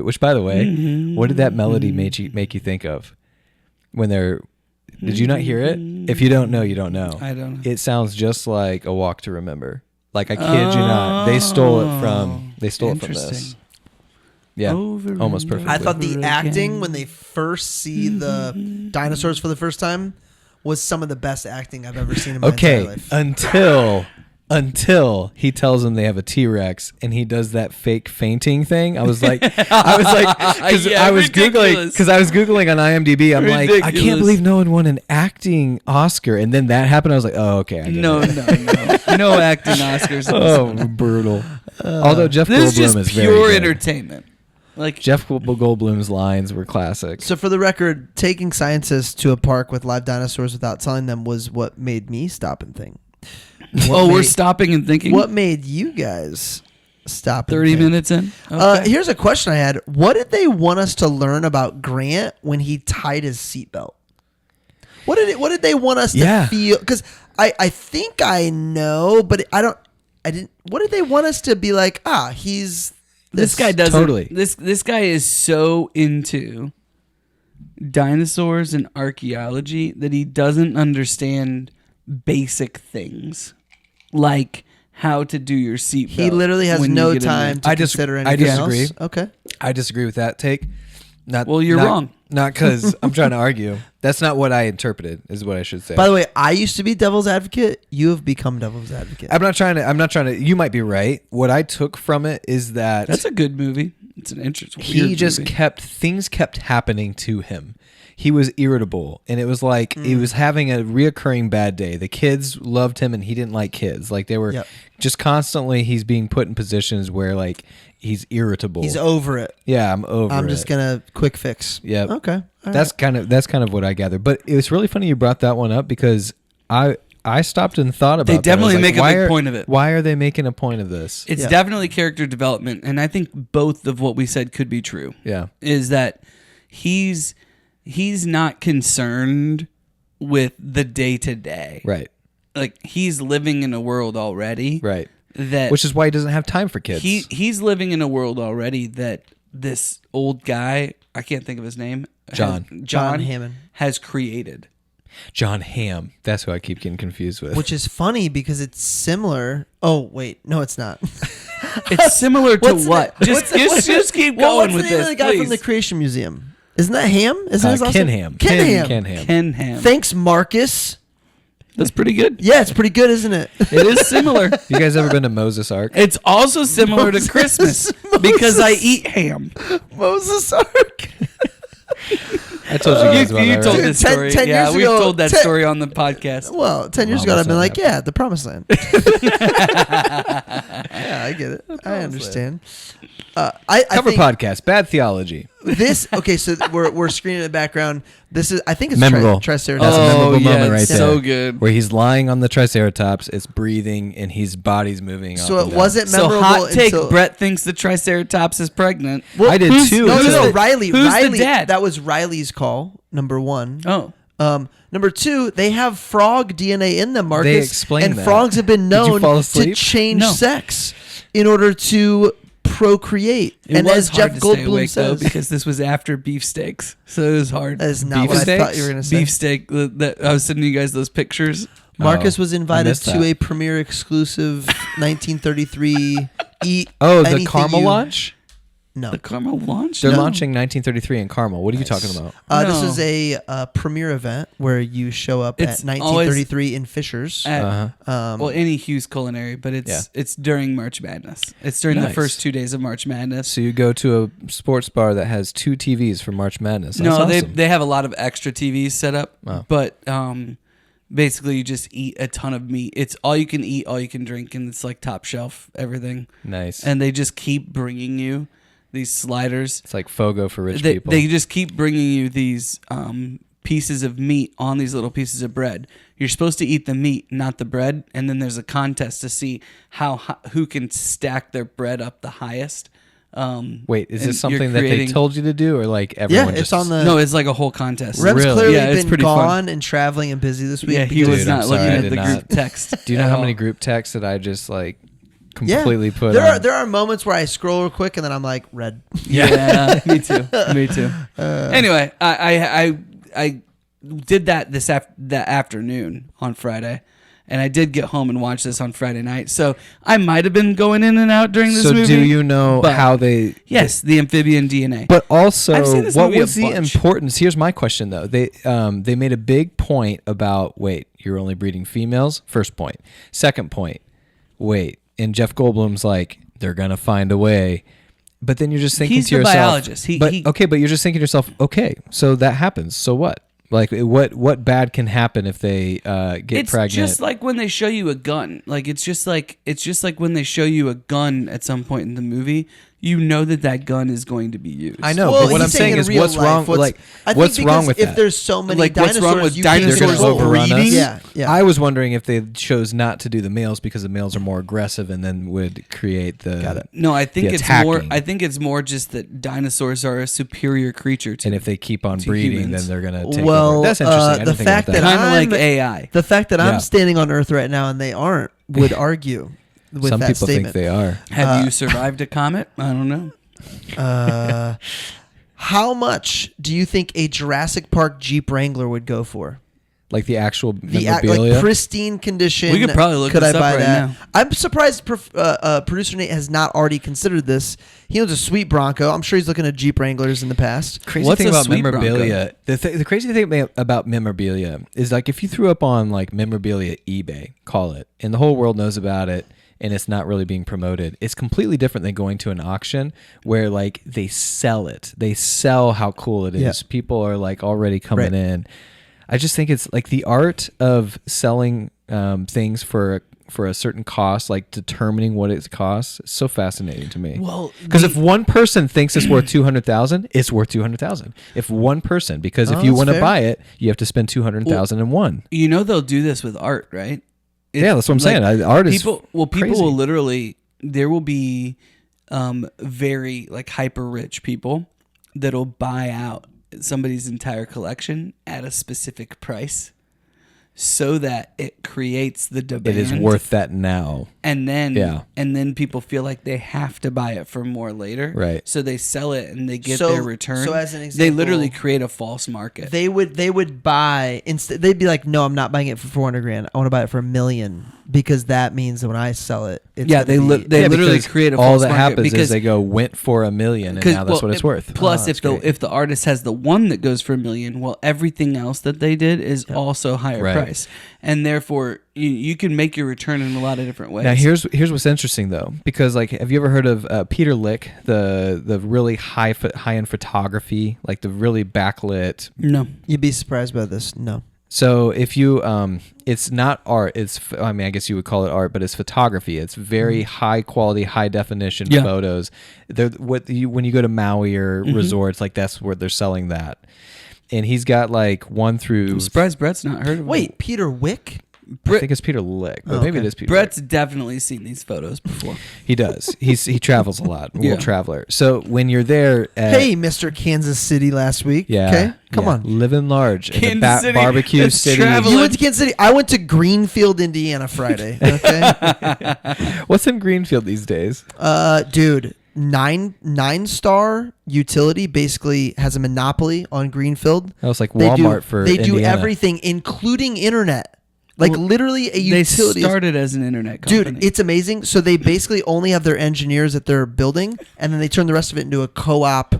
which, by the way, what did that melody make you think of when they're? Did you not hear it? If you don't know, you don't know. I don't know. It sounds just like A Walk to Remember. Like, I kid you not. They stole it from this. Interesting. Yeah, Over almost and perfect. I thought the Over acting again. when they first see the dinosaurs for the first time was some of the best acting I've ever seen in my entire Okay, life. until he tells them they have a T-Rex and he does that fake fainting thing. I was like, because Yeah, I was ridiculous. googling on IMDb. I'm like, I can't Ridiculous. believe no one won an acting Oscar, and then that happened. I was like, oh, okay, I get No, it. no acting Oscars. Oh, brutal. Although Jeff This is Goldblum just is very pure good. entertainment. Like, Jeff Goldblum's lines were classic. So for the record, taking scientists to a park with live dinosaurs without telling them was what made me stop and think. we're stopping and thinking. What made you guys stop? 30 and think? minutes in? Okay. Here's a question I had. What did they want us to learn about Grant when he tied his seatbelt? What did they want us to feel? Because I think I know, but I didn't. What did they want us to be like? He's This guy doesn't. Totally. This guy is so into dinosaurs and archaeology that he doesn't understand basic things like how to do your seatbelt. He literally has when you no get in time to I consider I anything disagree. else. Okay. I disagree with that take. Well, you're wrong. Not because I'm trying to argue. That's not what I interpreted, is what I should say. By the way, I used to be devil's advocate. You have become devil's advocate. I'm not trying to. You might be right. What I took from it is that That's a good movie. It's an interesting. he just kept happening to him. he was irritable, and it was like he was having a reoccurring bad day. The kids loved him, and he didn't like kids. Like they were just constantly. He's being put in positions where like he's irritable. He's over it. Yeah, I'm just gonna quick fix. Yeah. Okay. That's kind of what I gathered. But it was really funny you brought that one up because I stopped and thought about. They definitely that. make a big point of it. Why are they making a point of this? It's definitely character development, and I think both of what we said could be true. Yeah, is that he's not concerned with the day to day. Right. Like he's living in a world already. Right. Which is why he doesn't have time for kids. He's living in a world already that this old guy, I can't think of his name, John Hammond, has created. John Hamm. That's who I keep getting confused with. Which is funny because it's similar. Oh wait, no, it's not. It's similar to what? Just keep going with this. What's the name of the guy from the Creation Museum? Isn't that Ham? Isn't his last Ken name? Ham. Ken Ham. Thanks, Marcus. That's pretty good. Yeah, it's pretty good, isn't it? It is similar. You guys ever been to Moses Ark? It's also similar to Christmas because I eat ham. Moses Ark. I told you guys about that. You told right? this story. 10 yeah, years we've ago, told that story on the podcast. Well, 10 years ago, I've been like, yeah, the Promised Land. Yeah, I get it. I understand. Cover podcast, bad theology. Okay, so we're screening in the background. This is, I think it's memorable. Triceratops. That's a memorable moment right there. So good. Where he's lying on the Triceratops, it's breathing, and his body's moving. So up it and wasn't down. memorable. So hot take, Brett thinks the Triceratops is pregnant. Well, I did too. No, Riley. Who's Riley, the dad? That was Riley's call, number one. Oh. Number two, they have frog DNA in them, Marcus. They explain and that. frogs have been Did you known fall to asleep? change No. sex in order to procreate. It and was as hard Jeff to stay Goldblum awake, though, says, because this was after beefsteaks, so it was hard. that is not Beef what steaks? I thought you were going to say. Beefsteak. That I was sending you guys those pictures. Marcus was I invited missed to that. a premiere exclusive 1933 Eat. Oh, the Anything Carmel You- launch? No. The Carmel launch. They're No. launching 1933 in Carmel. What are you talking about? This No. is a premiere event where you show up It's at 1933 in Fishers. At, Uh-huh. well, any Hughes Culinary, but it's during March Madness. It's during the Nice. first 2 days of March Madness. So you go to a sports bar that has 2 TVs for March Madness. That's No, awesome. they have a lot of extra TVs set up, Wow. but basically you just eat a ton of meat. It's all you can eat, all you can drink, and it's like top shelf everything. Nice. And they just keep bringing you these sliders. It's like Fogo for rich They people. they just keep bringing you these pieces of meat on these little pieces of bread. You're supposed to eat the meat, not the bread, and then there's a contest to see who can stack their bread up the highest. Wait, is and this something you're that they creating- told you to do, or like everyone? Yeah, just, it's on the. No, it's like a whole contest. Rem's Really? clearly Yeah, it's been pretty fun. gone and traveling and busy this week. Yeah, he because- was Dude, I'm not sorry, looking I at did the not. group text. Do you know at how all. many group texts that I just like completely put? There on? are moments where I scroll real quick and then I'm like, red. Yeah, me too. Me too. Anyway, I did that that afternoon on Friday, and I did get home and watch this on Friday night. So I might have been going in and out during this So movie. do you know but- how they? Yes, the amphibian DNA. But also, I've seen this what movie a was the bunch. importance? Here's my question though. They made a big point about you're only breeding females. First point. Second point. And Jeff Goldblum's like, they're gonna find a way. But then you're just thinking He's to the yourself, biologist. but you're just thinking to yourself, okay, so that happens. So what? Like, what bad can happen if they get it's pregnant? just like when they show you a gun. Like it's just like when they show you a gun at some point in the movie. You know that gun is going to be used. I know, Well, but what I'm he's saying in is, real what's life, wrong? I think What's wrong because with if that? there's so many Like, dinosaurs, what's wrong with you dinosaurs can't They're gonna overrun us? breeding? Yeah. I was wondering if they chose not to do the males because the males are more aggressive and then would create the. Got it. No, I think the it's more. attacking. I think it's more just that dinosaurs are a superior creature to. And if they keep on To breeding, humans. then they're gonna take Well, over. That's interesting. I the didn't think fact about that kind of I'm- like AI. The fact that Yeah. I'm standing on Earth right now and they aren't would argue with some that people statement. think they are. Have you survived a comet? I don't know. How much do you think a Jurassic Park Jeep Wrangler would go for? Like the actual The memorabilia. like pristine condition. We could probably look Could this I up buy right that? now. I'm surprised producer Nate has not already considered this. He owns a sweet Bronco. I'm sure he's looking at Jeep Wranglers in the past. Crazy What's thing a about sweet memorabilia. The crazy thing about memorabilia is like if you threw up on like memorabilia eBay, call it, and the whole world knows about it, and it's not really being promoted. It's completely different than going to an auction where like they sell it. They sell how cool it is. Yeah. People are like already coming in. I just think it's like the art of selling things for a certain cost, like determining what it costs, is so fascinating to me. Well, because if one person thinks it's worth 200,000, it's worth 200,000. If one person, because if you want to buy it, you have to spend 200,000 in one. You know they'll do this with art, right? Yeah, that's what I'm saying. Art is people. Well, people crazy. will literally. There will be very like hyper rich people that'll buy out somebody's entire collection at a specific price, so that it creates the demand. It is worth that now. And then people feel like they have to buy it for more later. Right. So they sell it and they get their return. So as an example, they literally create a false market. They would buy instead. They'd be like, "No, I'm not buying it for 400 grand. I want to buy it for $1 million because that means that when I sell it, it's they literally create a all false that market happens because is they go went for $1 million and now that's what it's worth. Plus, if the artist has the one that goes for $1 million, well, everything else that they did is also higher price, and therefore you can make your return in a lot of different ways. Now here's what's interesting though, because like, have you ever heard of Peter Lick, the really high end photography, like the really backlit? No, you'd be surprised by this. No. So if you, it's not art. It's, I mean, I guess you would call it art, but it's photography. It's very high quality, high definition photos. They're when you go to Maui or resorts, like that's where they're selling that. And he's got like 1 through. I'm surprised Brett's not heard of it. Wait, Peter Wick? I think it's Peter Lick, but maybe it is Peter. Brett's Lick. definitely seen these photos before. He does. He travels a lot. World traveler. So when you're there, Hey, Mr. Kansas City last week. Yeah. Okay, come on. Living large in the Kansas City, barbecue it's city. traveling. You went to Kansas City. I went to Greenfield, Indiana Friday. Okay, What's in Greenfield these days? dude. 9-star utility basically has a monopoly on Greenfield. That was like Walmart for They do Indiana. everything, including internet. Like literally a They utility. started as an internet company. Dude, it's amazing. So they basically only have their engineers at their building, and then they turn the rest of it into a co-op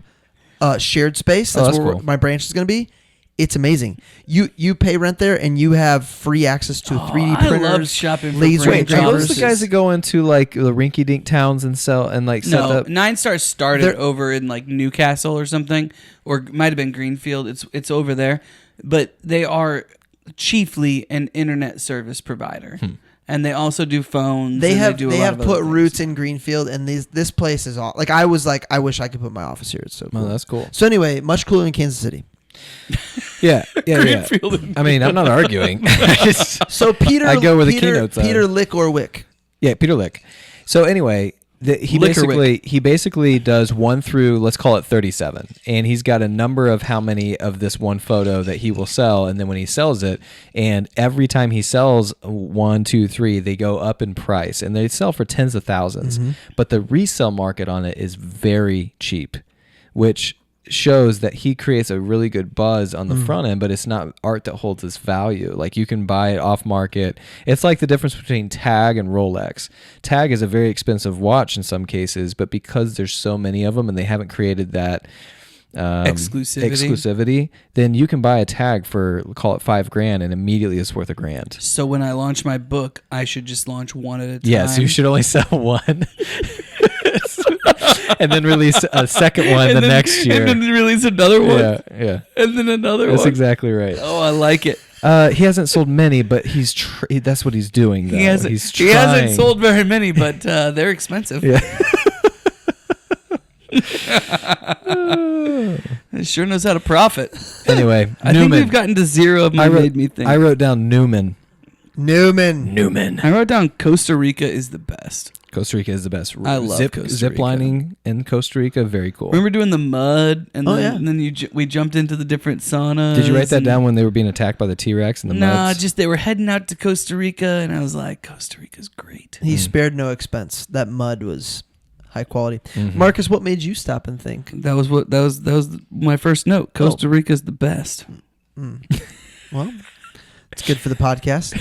shared space. That's where cool. my branch is going to be. It's amazing. You pay rent there, and you have free access to 3D I printers, love shopping for laser branch Wait, are those engravers. the guys that go into like the rinky-dink towns and sell and like set No, up? 9-star started They're- over in like Newcastle or something, or it might have been Greenfield. It's over there, but they are chiefly an internet service provider, and they also do phones. They and have do a they lot have of other put things. roots in Greenfield, and this place is all like I was like I wish I could put my office here. It's so cool. Oh, that's cool. So anyway, much cooler than Kansas City. Yeah. Greenfield. I mean, I'm not arguing. I just- So Peter, I go where the Peter, keynotes are. Peter Lick or Wick. yeah, Peter Lick. So anyway, he Liquor basically does 1 through, let's call it 37, and he's got a number of how many of this one photo that he will sell, and then when he sells it, and every time he sells 1, 2, 3, they go up in price, and they sell for tens of thousands, but the resale market on it is very cheap, which shows that he creates a really good buzz on the front end, but it's not art that holds its value. Like you can buy it off market. It's like the difference between Tag and Rolex. Tag is a very expensive watch in some cases, but because there's so many of them and they haven't created that exclusivity, then you can buy a Tag for, call it $5,000, and immediately it's worth $1,000. So when I launch my book, I should just launch one at a time. Yes, you should only sell one. And then release a second one the next year. And then release another one. Yeah. And then another That's one. exactly right. Oh, I like it. He hasn't sold many, but that's what he's doing, though. He hasn't sold very many, but they're expensive. Yeah. It sure knows how to profit. Anyway, I think we've gotten to zero of my made me think. I wrote down Newman. I wrote down Costa Rica is the best. Costa Rica is the best. I love Costa Rica. Zip lining in Costa Rica, very cool. Remember doing the mud, and then we jumped into the different saunas. Did you write that down when they were being attacked by the T-Rex and the muds? just they were heading out to Costa Rica, and I was like, Costa Rica's great. He spared no expense. That mud was high quality. Marcus, what made you stop and think? That was my first note. Costa Rica's the best. Well, it's good for the podcast.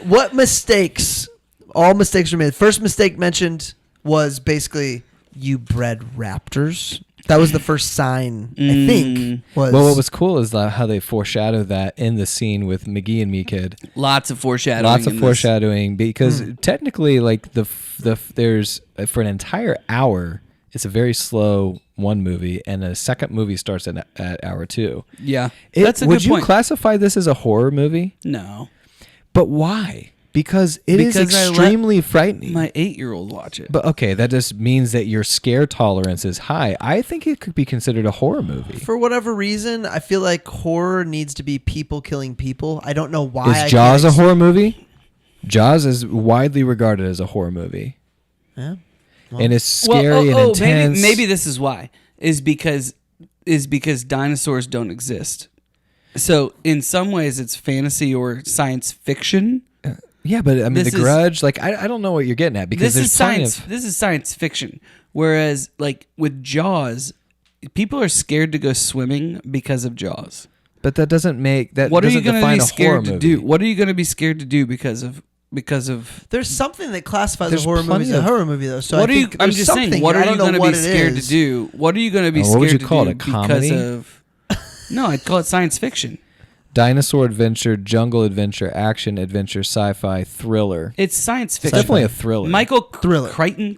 What mistakes? All mistakes were made. First mistake mentioned was basically you bred raptors That was the first sign, I think. Was Well, what was cool is how they foreshadowed that in the scene with McGee and Me-Kid. Lots of foreshadowing. Because technically, like there's for an entire hour, it's a very slow one movie, and a second movie starts at hour 2. Yeah, that's a good point. Would you classify this as a horror movie? No. But why? Because it is extremely frightening. My 8-year-old watch it. But okay, that just means that your scare tolerance is high. I think it could be considered a horror movie. For whatever reason, I feel like horror needs to be people killing people. I don't know why. Is Jaws a horror movie? Jaws is widely regarded as a horror movie. Yeah. Well, and it's scary and intense. Maybe this is why. Is because dinosaurs don't exist. So in some ways it's fantasy or science fiction. Yeah, but I mean, The Grudge, like, I don't know what you're getting at, because this is science fiction. Whereas, like, with Jaws, people are scared to go swimming because of Jaws. But that doesn't make that. What are you going to be scared to do? What are you going to be scared to do because of? There's something that classifies a horror movie as a horror movie, though. So I'm just saying. What are you going to be scared to do? What are you going to be scared to do? What would you call it? A comedy? Because of? No, I'd call it science fiction. Dinosaur adventure, jungle adventure, action adventure, sci-fi, thriller. It's science fiction. It's definitely a thriller. Michael Crichton.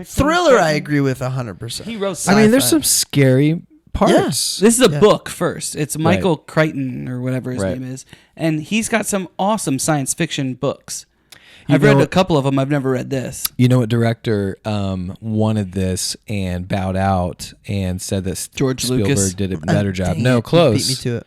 Thriller, I agree with 100%. He wrote sci-fi. I mean, there's some scary parts. Yeah. This is a book first. It's Michael Crichton or whatever his name is. And he's got some awesome science fiction books. I've read a couple of them. I've never read this. You know what director wanted this and bowed out and said that George Spielberg Lucas did a better job. No, close. Beat me to it.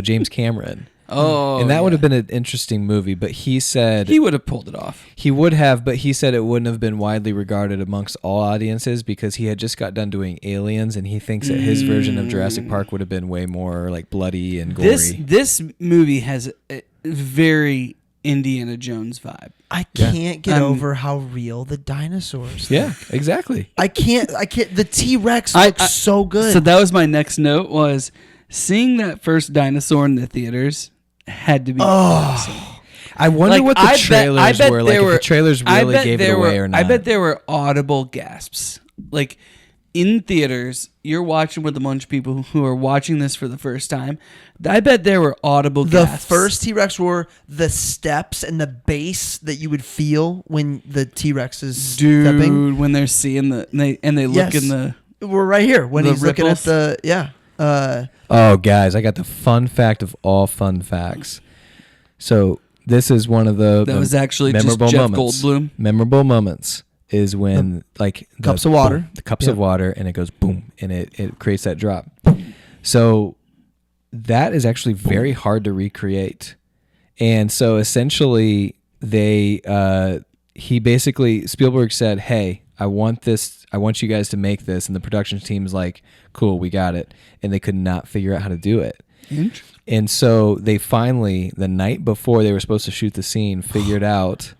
James Cameron. Oh, and that would have been an interesting movie, but he said he would have pulled it off. He would have, but he said it wouldn't have been widely regarded amongst all audiences because he had just got done doing Aliens, and he thinks that his version of Jurassic Park would have been way more like bloody and gory. This movie has a very Indiana Jones vibe. I can't get over how real the dinosaurs. Yeah, exactly. I can't. The T-Rex looks so good. So that was my next note was. Seeing that first dinosaur in the theaters had to be awesome. I wonder what the trailers were like. If the trailers really gave it away or not. I bet there were audible gasps. Like in theaters, you're watching with a bunch of people who are watching this for the first time. I bet there were audible gasps. The first T-Rex were the steps and the bass that you would feel when the T-Rex is stepping. Dude, when they're seeing they look in the. We're right here when he's looking at the oh, guys, I got the fun fact of all fun facts. So this is one of the was actually memorable just Jeff moments. Goldblum. Memorable moments is when the cups of water, the cups of water, and it goes boom, and it creates that drop. So that is actually very hard to recreate, and so essentially Spielberg said, "Hey, I want this. I want you guys to make this," and the production team's like, "Cool, we got it," and they could not figure out how to do it. And so they finally, the night before they were supposed to shoot the scene, figured out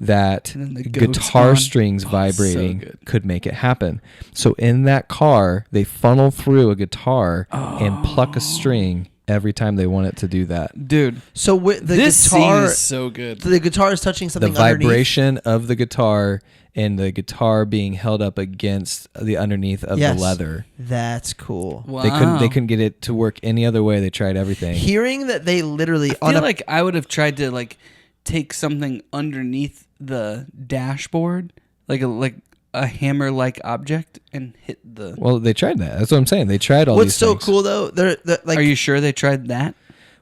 that guitar strings vibrating could make it happen. So in that car, they funnel through a guitar and pluck a string every time they want it to do that. Dude, so this guitar scene is so good. The guitar is touching something underneath. The vibration of the guitar and the guitar being held up against the underneath of the leather. That's cool. Wow. They couldn't get it to work any other way. They tried everything. Hearing that they literally I feel like I would have tried to like take something underneath the dashboard, like a hammer-like object, and hit the. Well, they tried that. That's what I'm saying. They tried all What's these things. so cool though? They're like. Are you sure they tried that?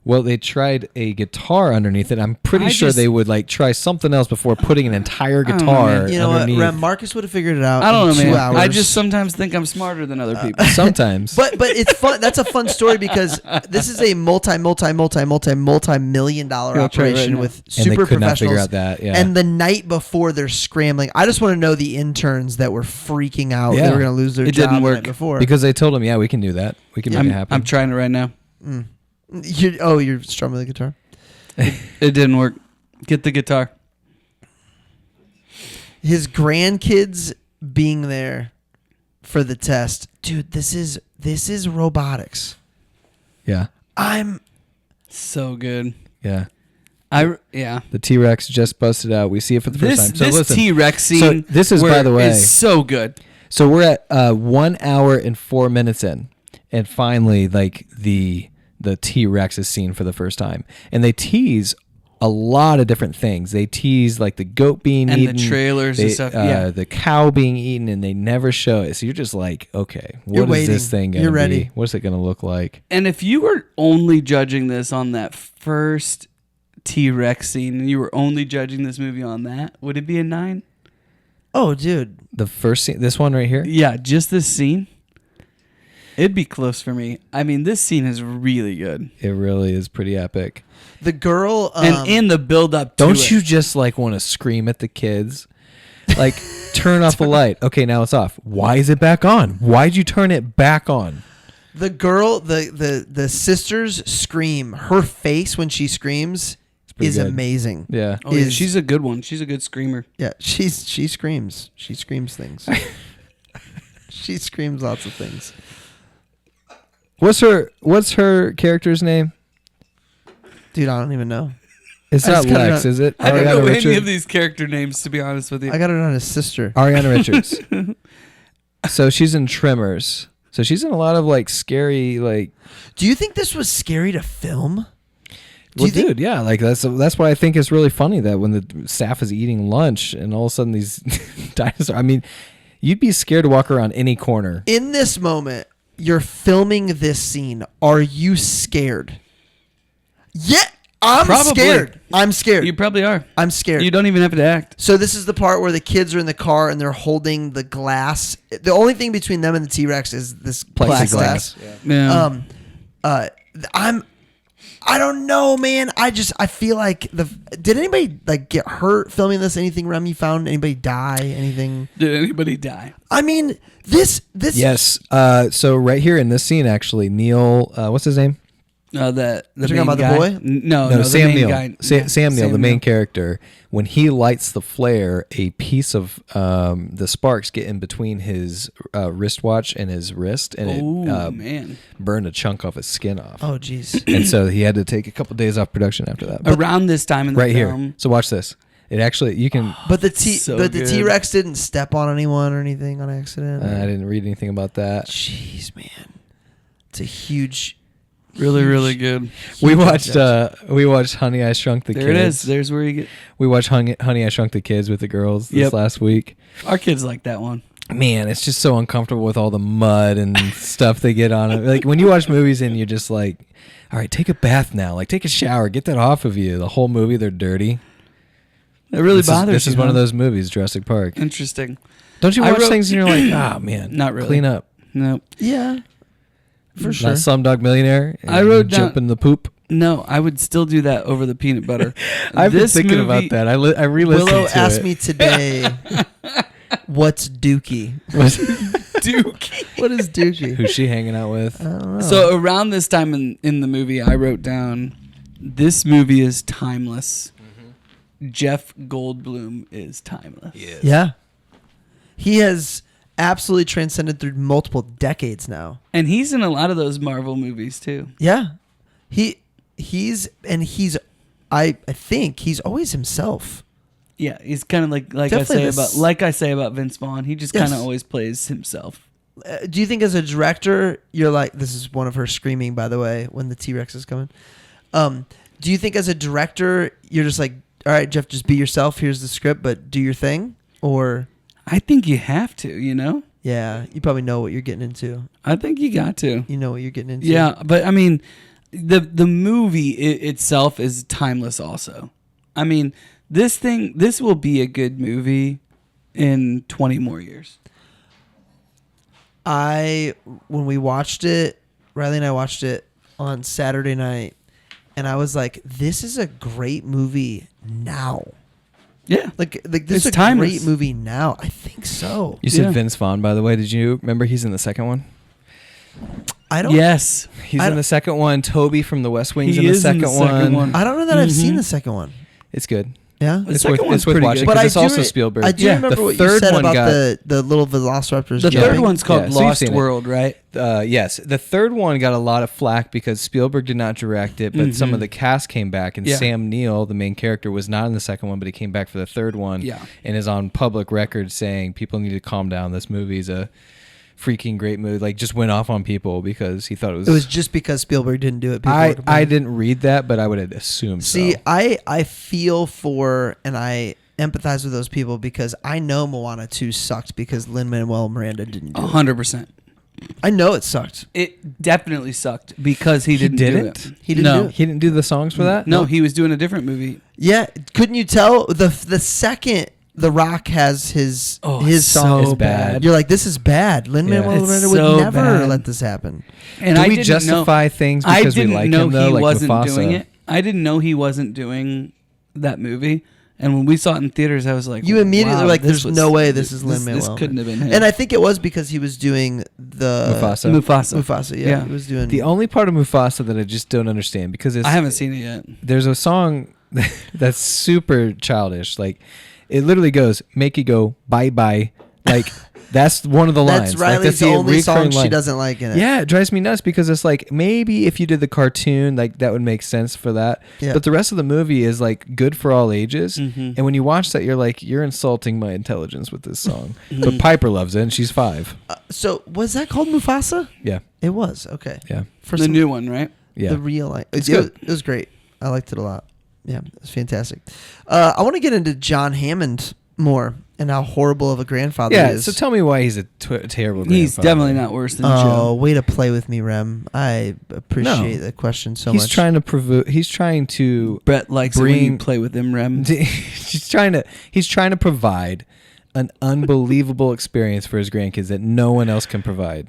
Well, they tried a guitar underneath it. I'm pretty sure they would like try something else before putting an entire guitar you know underneath. What, Rem, Marcus would have figured it out. I don't know, in 2 man. hours. I just sometimes think I'm smarter than other people. Sometimes, but it's fun. That's a fun story because this is a multi-million-dollar operation with super could professionals. Not figure out that, yeah. And the night before they're scrambling. I just want to know the interns that were freaking out. Yeah. They were going to lose their job didn't work the night before because they told them, "Yeah, we can do that. We can make it happen." I'm trying it right now. You're strumming the guitar. It didn't work. Get the guitar. His grandkids being there for the test, dude. This is robotics. Yeah, I'm so good. Yeah, The T-Rex just busted out. We see it for the first time. So this listen, T-Rex scene. So this is, by the way, is so good. So we're at 1 hour and 4 minutes in, and finally, like the T-Rex is seen for the first time, and they tease a lot of different things. They tease like the goat being and eaten, the trailers and stuff. Yeah, the cow being eaten, and they never show it. So you're just like, okay, You're what is waiting. this thing gonna You're ready. be? What's it gonna look like? and if you were only judging this on that first T-Rex scene, and you were only judging this movie on that, would it be a 9? Oh, dude. The first scene, this one right here. Yeah, just this scene. It'd be close for me. I mean, this scene is really good, It really is pretty epic. The girl. and in the build up. Don't to you it. just like want to scream at the kids? Like, turn off the light. Okay, now it's off. Why is it back on? Why'd you turn it back on? The girl, the sisters scream. Her face when she screams pretty is good. amazing. Yeah. Oh, yeah, is- she's a good one. She's a good screamer. Yeah, she screams. She screams things. She screams lots of things. What's her character's name? Dude, I don't even know. It's I not just got it Lex, on- is it? I don't know any Richards? of these character names, to be honest with you. I got it on his sister. Ariana Richards. So she's in Tremors. So she's in a lot of like scary like. Do you think this was scary to film? Do Well, you think- dude, yeah, like that's why I think it's really funny that when the staff is eating lunch and all of a sudden these dinosaurs. I mean, you'd be scared to walk around any corner. In this moment, you're filming this scene. Are you scared? Yeah, I'm Probably. scared. I'm scared. You probably are. I'm scared. You don't even have to act. So this is the part where the kids are in the car and they're holding the glass. The only thing between them and the T-Rex is this plexiglass. Yeah. I don't know, man. I feel like did anybody like get hurt filming this? Anything, Rem, you found? Anybody die? Anything? Did anybody die? I mean, this. Yes. So right here in this scene, actually, Neill. What's his name? The You're talking main about the guy? boy? No, No, the Sam main Neill. guy. Sam Neill, the main character. When he lights the flare, a piece of the sparks get in between his wristwatch and his wrist, and it man. burned a chunk off his skin off. Oh, jeez. And so he had to take a couple days off production after that. But Around this time in the right film, here. So watch this. It actually, you can. But the So the good. T-Rex didn't step on anyone or anything on accident. I didn't read anything about that. Jeez, man, it's a huge. really, really good. We watched Honey I Shrunk the Kids. There it is. There's where you get. We watched Honey I Shrunk the Kids with the girls this Yep. last week. Our kids like that one. Man, it's just so uncomfortable with all the mud and stuff they get on it. Like when you watch movies and you're just like, all right, take a bath now. Like take a shower, get that off of you. The whole movie they're dirty. It really bothers you. This is one of those movies, Jurassic Park. Interesting. Don't you I watch wrote- things and you're like, ah, man, Not really. clean up. No. Yeah, for sure. Not Slumdog Millionaire. I and wrote down- jump in the poop. No, I would still do that over the peanut butter. I've been This thinking movie- about that. I re-listened Willow to asked it. me today, "What's Dookie? Dookie. What is Dookie?" Who's she hanging out with? I don't know. So around this time in the movie, I wrote down, this movie is timeless. Jeff Goldblum is timeless. yeah, he has absolutely transcended through multiple decades now. And he's in a lot of those Marvel movies too. Yeah, he's I think he's always himself. Yeah, he's kind of like Definitely I say about Vince Vaughn. He just Yes. kind of always plays himself. Do you think as a director you're like, this is one of her screaming, by the way, when the T-Rex is coming? Do you think as a director you're just like, all right, Jeff, just be yourself. Here's the script, but do your thing? Or I think you have to, you know? yeah, you probably know what you're getting into. I think you got to. You know what you're getting into. Yeah, but I mean, the movie itself is timeless also. I mean, this will be a good movie in 20 more years. When we watched it, Riley and I watched it on Saturday night, and I was like, this is a great movie now. Yeah. Like this It's is a timeless. great movie now. I think so. You said Yeah. Vince Vaughn, by the way. Did you remember he's in the second one? I don't. Yes. He's in the second one. Toby from The West Wing's He in the is in second, the second one. I don't know that I've seen Mhm. the second one. It's good. Yeah. The second one's pretty watching, good. But it's also Spielberg. I do remember the what you third said one about got, the little velociraptors. The jumping. third one's called so you've Lost seen it. World, right? Yes, the third one got a lot of flack because Spielberg did not direct it, but some of the cast came back, and Sam Neill, the main character, was not in the second one, but he came back for the third one, and is on public record saying people need to calm down. This movie's a freaking great movie. Like, just went off on people because he thought it was. It was just because Spielberg didn't do it. I didn't read that, but I would assume. See, so. I feel for and I empathize with those people because I know Moana 2 sucked because Lin-Manuel Miranda didn't do it. 100%. I know it sucked. It definitely sucked because he didn't do it. He didn't do it. He didn't do the songs for that? No, he was doing a different movie. Yeah, couldn't you tell the second The Rock has his song so bad. You're like, this is bad. Lin-Manuel It's Miranda so would never bad. let this happen. And Do I we didn't justify things because we like him, though? He Like wasn't Mufasa. doing it. I didn't know he wasn't doing that movie. And when we saw it in theaters, I was like, You immediately wow, were like, this there's no way this is This Lin-Manuel. couldn't have been him. And I think it was because he was doing the Mufasa. Yeah, he was doing The only part of Mufasa that I just don't understand because I haven't seen it yet. there's a song that's super childish. Like, it literally goes, make you go, bye-bye. Like, that's one of the lines. That's Riley's the only song recurring she line. doesn't like in it. Yeah, it drives me nuts because it's like, maybe if you did the cartoon, like, that would make sense for that. Yeah. But the rest of the movie is, like, good for all ages. Mhm. And when you watch that, you're like, you're insulting my intelligence with this song. But Piper loves it, and she's 5. So was that called Mufasa? Yeah, It was. Okay. yeah, For The new one, right? yeah. The real. It's It good. was great. I liked it a lot. Yeah, it was fantastic. I want to get into John Hammond more and how horrible of a grandfather he Yeah, is. so tell me why he's a terrible grandfather. He's definitely not worse than Oh, Joe. way to play with me, Rem. I appreciate No. the question so He's much. trying to He's trying to Brett likes it when you bring- play with him, Rem. he's trying to provide an unbelievable experience for his grandkids that no one else can provide.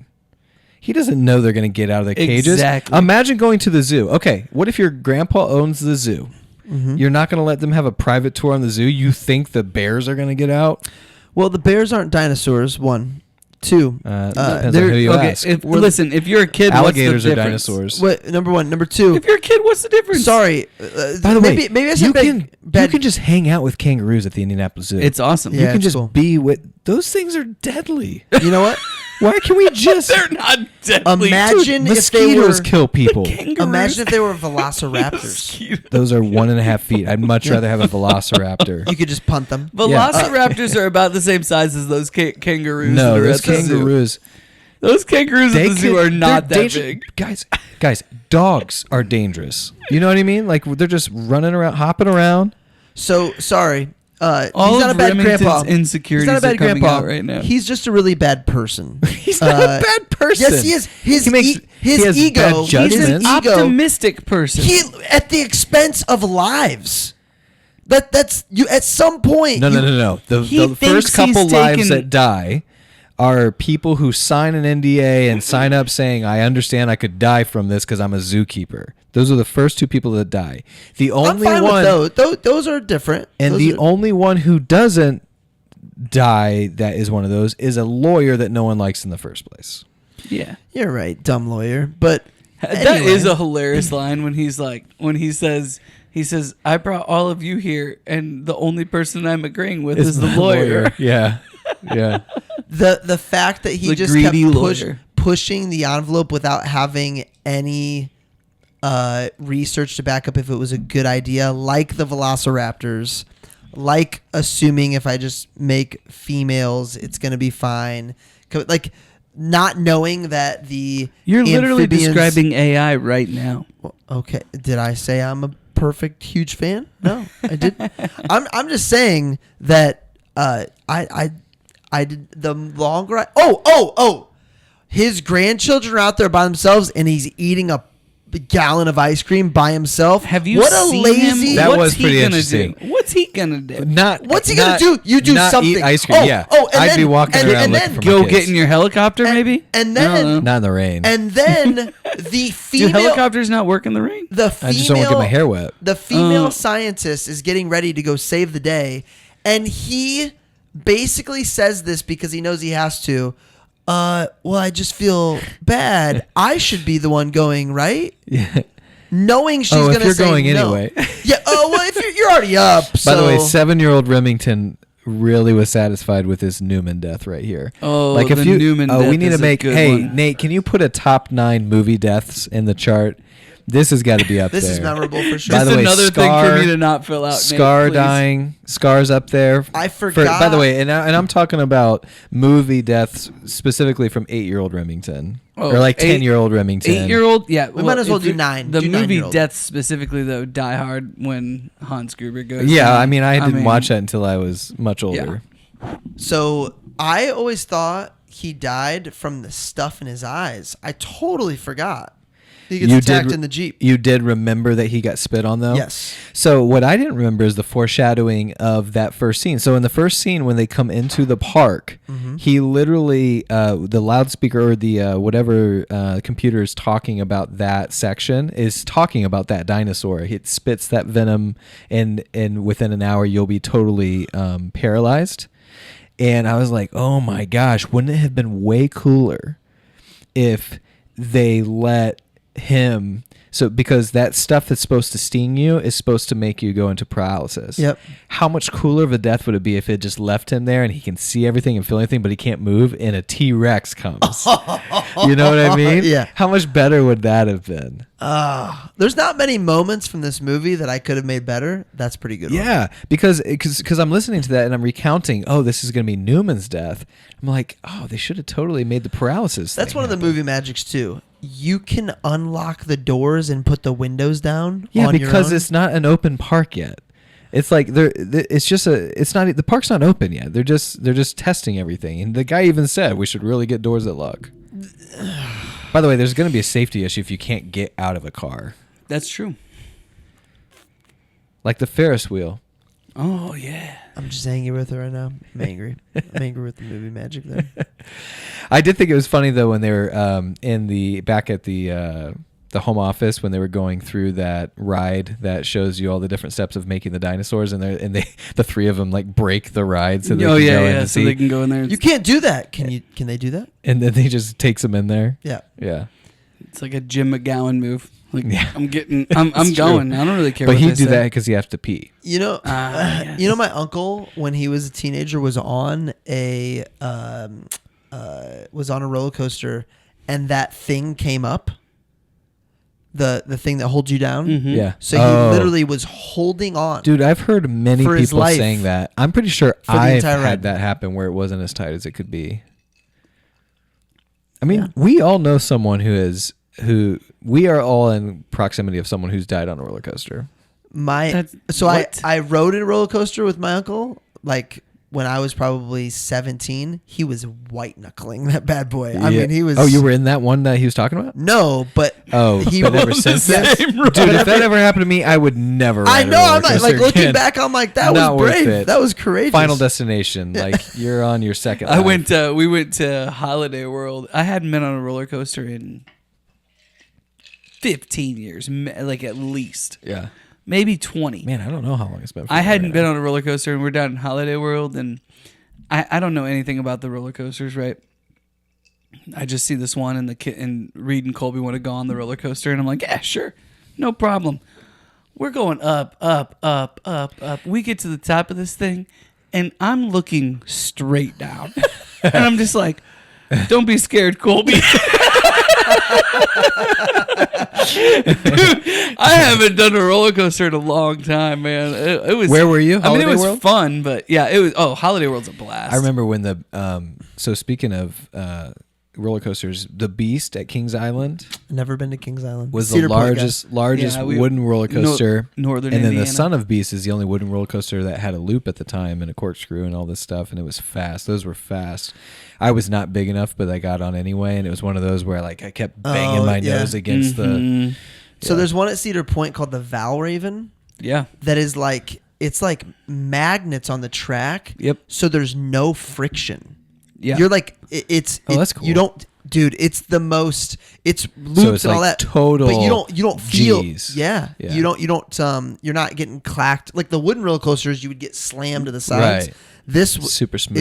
He doesn't know they're going to get out of their cages. Exactly. Imagine going to the zoo. Okay, what if your grandpa owns the zoo? Mhm. You're not going to let them have a private tour on the zoo? You think the bears are going to get out? Well, the bears aren't dinosaurs. 1, 2. Depends on who you ask. Listen, if you're a kid, Alligators what's are the difference? dinosaurs. What? Number 1, number 2. If you're a kid, what's the difference? Sorry. By the way, maybe I you said can bad. just hang out with kangaroos at the Indianapolis Zoo. It's awesome. Yeah. you can it's just cool. be with those things are deadly. You know what? Why can we just They're not deadly. Imagine if they mosquitoes were. kill people? Imagine if they were velociraptors. Mosquitoes. Those are 1.5 feet. I'd much rather have a velociraptor. You could just punt them. Velociraptors are about the same size as those kangaroos. No, that are those at the zoo. kangaroos. Those kangaroos at the zoo are not that big. Guys, dogs are dangerous. You know what I mean? Like, they're just running around, hopping around. So sorry. All he's not of a bad Remington's grandpa. insecurities He's not a bad are coming grandpa out right now. He's just a really bad person. He's not a bad person. Yes, he is. His he has ego. bad His judgments. ego. Optimistic person. He at the expense of lives. That's you. At some point. No. He The thinks first couple he's lives taken- that die are people who sign an NDA and sign up saying, I understand I could die from this because I'm a zookeeper. Those are the first 2 people that die. The I'm only fine one, with those. Those are different. and Those the are- only one who doesn't die that is one of those is a lawyer that no one likes in the first place. Yeah. You're right, dumb lawyer. But That anyway. is a hilarious line when he says, I brought all of you here and the only person I'm agreeing with is the lawyer. Yeah. Yeah. the fact that he The just kept greedy lawyer. pushing the envelope without having any research to back up if it was a good idea, like the velociraptors, like assuming if I just make females, it's gonna be fine. Like not knowing that the You're literally amphibians- describing AI right now. Well, okay, did I say I'm a perfect huge fan? No, I didn't. I'm just saying that I did the longer I his grandchildren are out there by themselves and he's eating a gallon of ice cream by himself. Have you what a seen lazy him? That What's was he pretty gonna interesting. do? What's he gonna do? What's he gonna do? You do not something. Eat ice cream. Oh, yeah. oh, and I'd then- be walking and- around and looking then- for my Go kids. get in your helicopter, maybe? and I don't know. then Not in the rain. and then the Do female helicopters not work in the rain? the I just don't want to get my hair wet. The female scientist is getting ready to go save the day, and he basically says this because he knows he has to. Well, I just feel bad. I should be the one going, right? Yeah. Knowing she's Oh, if gonna you're say going no. anyway. Yeah. Oh well, if you're already up. By the way, so- 7-year-old Remington really was satisfied with his Newman death right here. Oh, the Newman death we need is to make. a good Hey, one. Nate, can you put a top 9 movie deaths in the chart? This has got to be up This there. is memorable for sure. By Just the way, another thing Scar- for me to not fill out. Scar Nate, please. dying, Scar's up there. I forgot. By the way, and I'm talking about movie deaths specifically from 8-year-old Remington or like 10-year-old Remington. 8-year-old, yeah. We might as well if do you're- 9. The Do movie 9-year-old. deaths specifically, though, Die Hard when Hans Gruber goes. Yeah, down. I mean, I didn't watch that until I was much older. So I always thought he died from the stuff in his eyes. I totally forgot. He gets attacked in the Jeep. You did remember that he got spit on, though? Yes. So what I didn't remember is the foreshadowing of that first scene. So in the first scene, when they come into the park, he literally, the loudspeaker or the whatever computer is talking about that section is talking about that dinosaur. It spits that venom, and within an hour, you'll be totally paralyzed. And I was like, oh my gosh, wouldn't it have been way cooler if they let him, so because that stuff that's supposed to sting you is supposed to make you go into paralysis. Yep. How much cooler of a death would it be if it just left him there and he can see everything and feel anything, but he can't move, and a T-Rex comes? You know what I mean? Yeah. How much better would that have been? There's not many moments from this movie that I could have made better. That's a pretty good. One. Yeah, because I'm listening to that and I'm recounting, oh, this is going to be Newman's death. I'm like, oh, they should have totally made the paralysis That's thing one of the happen. movie magics too. You can unlock the doors and put the windows down. Yeah, on your because own. it's not an open park yet. It's like it's not, the park's not open yet. They're just testing everything. And the guy even said we should really get doors that lock. By the way, there's going to be a safety issue if you can't get out of a car. That's true. Like the Ferris wheel. Oh, yeah. I'm just angry with her right now. I'm angry. I'm angry with the movie magic there. I did think it was funny though when they were back at the home office when they were going through that ride that shows you all the different steps of making the dinosaurs, and the three of them like break the ride so they can go in and so see. they can go in there. You can't do that. Can they do that? And then they just takes them in there. Yeah. Yeah. It's like a Jim McGowan move. Like, Yeah. I'm going. true. I don't really care. But what he'd they do say. that because he has to pee. You know, yes. you know, my uncle when he was a teenager was on a roller coaster, and that thing came up. The thing that holds you down. Mhm. Yeah. So he literally was holding on. Dude, I've heard many For his people life. saying that. I'm pretty sure For the I've entire ride. had that happen where it wasn't as tight as it could be. I mean, Yeah. we all know someone we are all in proximity of someone who's died on a roller coaster. What? I rode a roller coaster with my uncle like when I was probably 17. He was white knuckling that bad boy. I mean, he was. Oh, you were in that one that he was talking about? No, but Oh, he but ever was since the then? same Dude, if that ever happened to me, I would never I ride a know. roller I'm like coaster looking again. back. I'm like that Not was worth brave. it. That was courageous. Final destination. Like, you're on your second life. We went to Holiday World. I hadn't been on a roller coaster in 15 years, like at least. Yeah. Maybe 20. Man, I don't know how long it's been. I hadn't been on a roller coaster, and we're down in Holiday World, and I don't know anything about the roller coasters, right? I just see this one, and the kid and Reed and Colby want to go on the roller coaster, and I'm like, yeah, sure, no problem. We're going up, up, up, up, up. We get to the top of this thing, and I'm looking straight down, and I'm just like, don't be scared, Colby. Dude, I haven't done a roller coaster in a long time, man. It was. Where were you? I mean, Holiday it was World? fun, but yeah, it was. Oh, Holiday World's a blast. I remember when so speaking of roller coasters, the Beast at Kings Island Never been to Kings Island. was Cedar the Point, largest Yeah, wooden roller coaster. Northern and then Indiana. the Son of Beast is the only wooden roller coaster that had a loop at the time and a corkscrew and all this stuff, and it was fast. Those were fast. I was not big enough, but I got on anyway, and it was one of those where like I kept banging Oh, my yeah. nose against the. So Yeah. there's one at Cedar Point called the Valraven Yeah. that is like it's like magnets on the track. Yep. So there's no friction. Yeah. You're like Oh, that's cool. You don't, dude. It's the most. It's loops So it's and all like that. total But you don't feel. G's. Yeah. Yeah. You don't. You're not getting clacked like the wooden roller coasters. You would get slammed to the sides. Right. This Super smooth.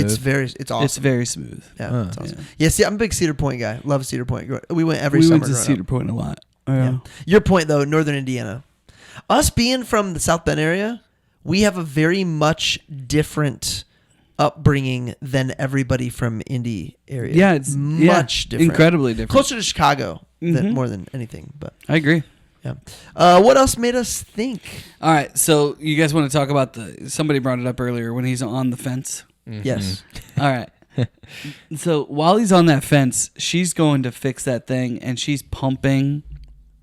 It's awesome. It's very smooth. Yeah, it's awesome. Yeah, see, I'm a big Cedar Point guy. Love Cedar Point. We went every We summer. went to growing Cedar up. Point a lot. Yeah. Your point though, Northern Indiana. Us being from the South Bend area, we have a very much different upbringing than everybody from indie area. Yeah, it's much different, incredibly different, closer to Chicago than more than anything. But I agree. Yeah. What else made us think? All right, so you guys want to talk about somebody brought it up earlier when he's on the fence. Yes. All right. So while he's on that fence, she's going to fix that thing, and she's pumping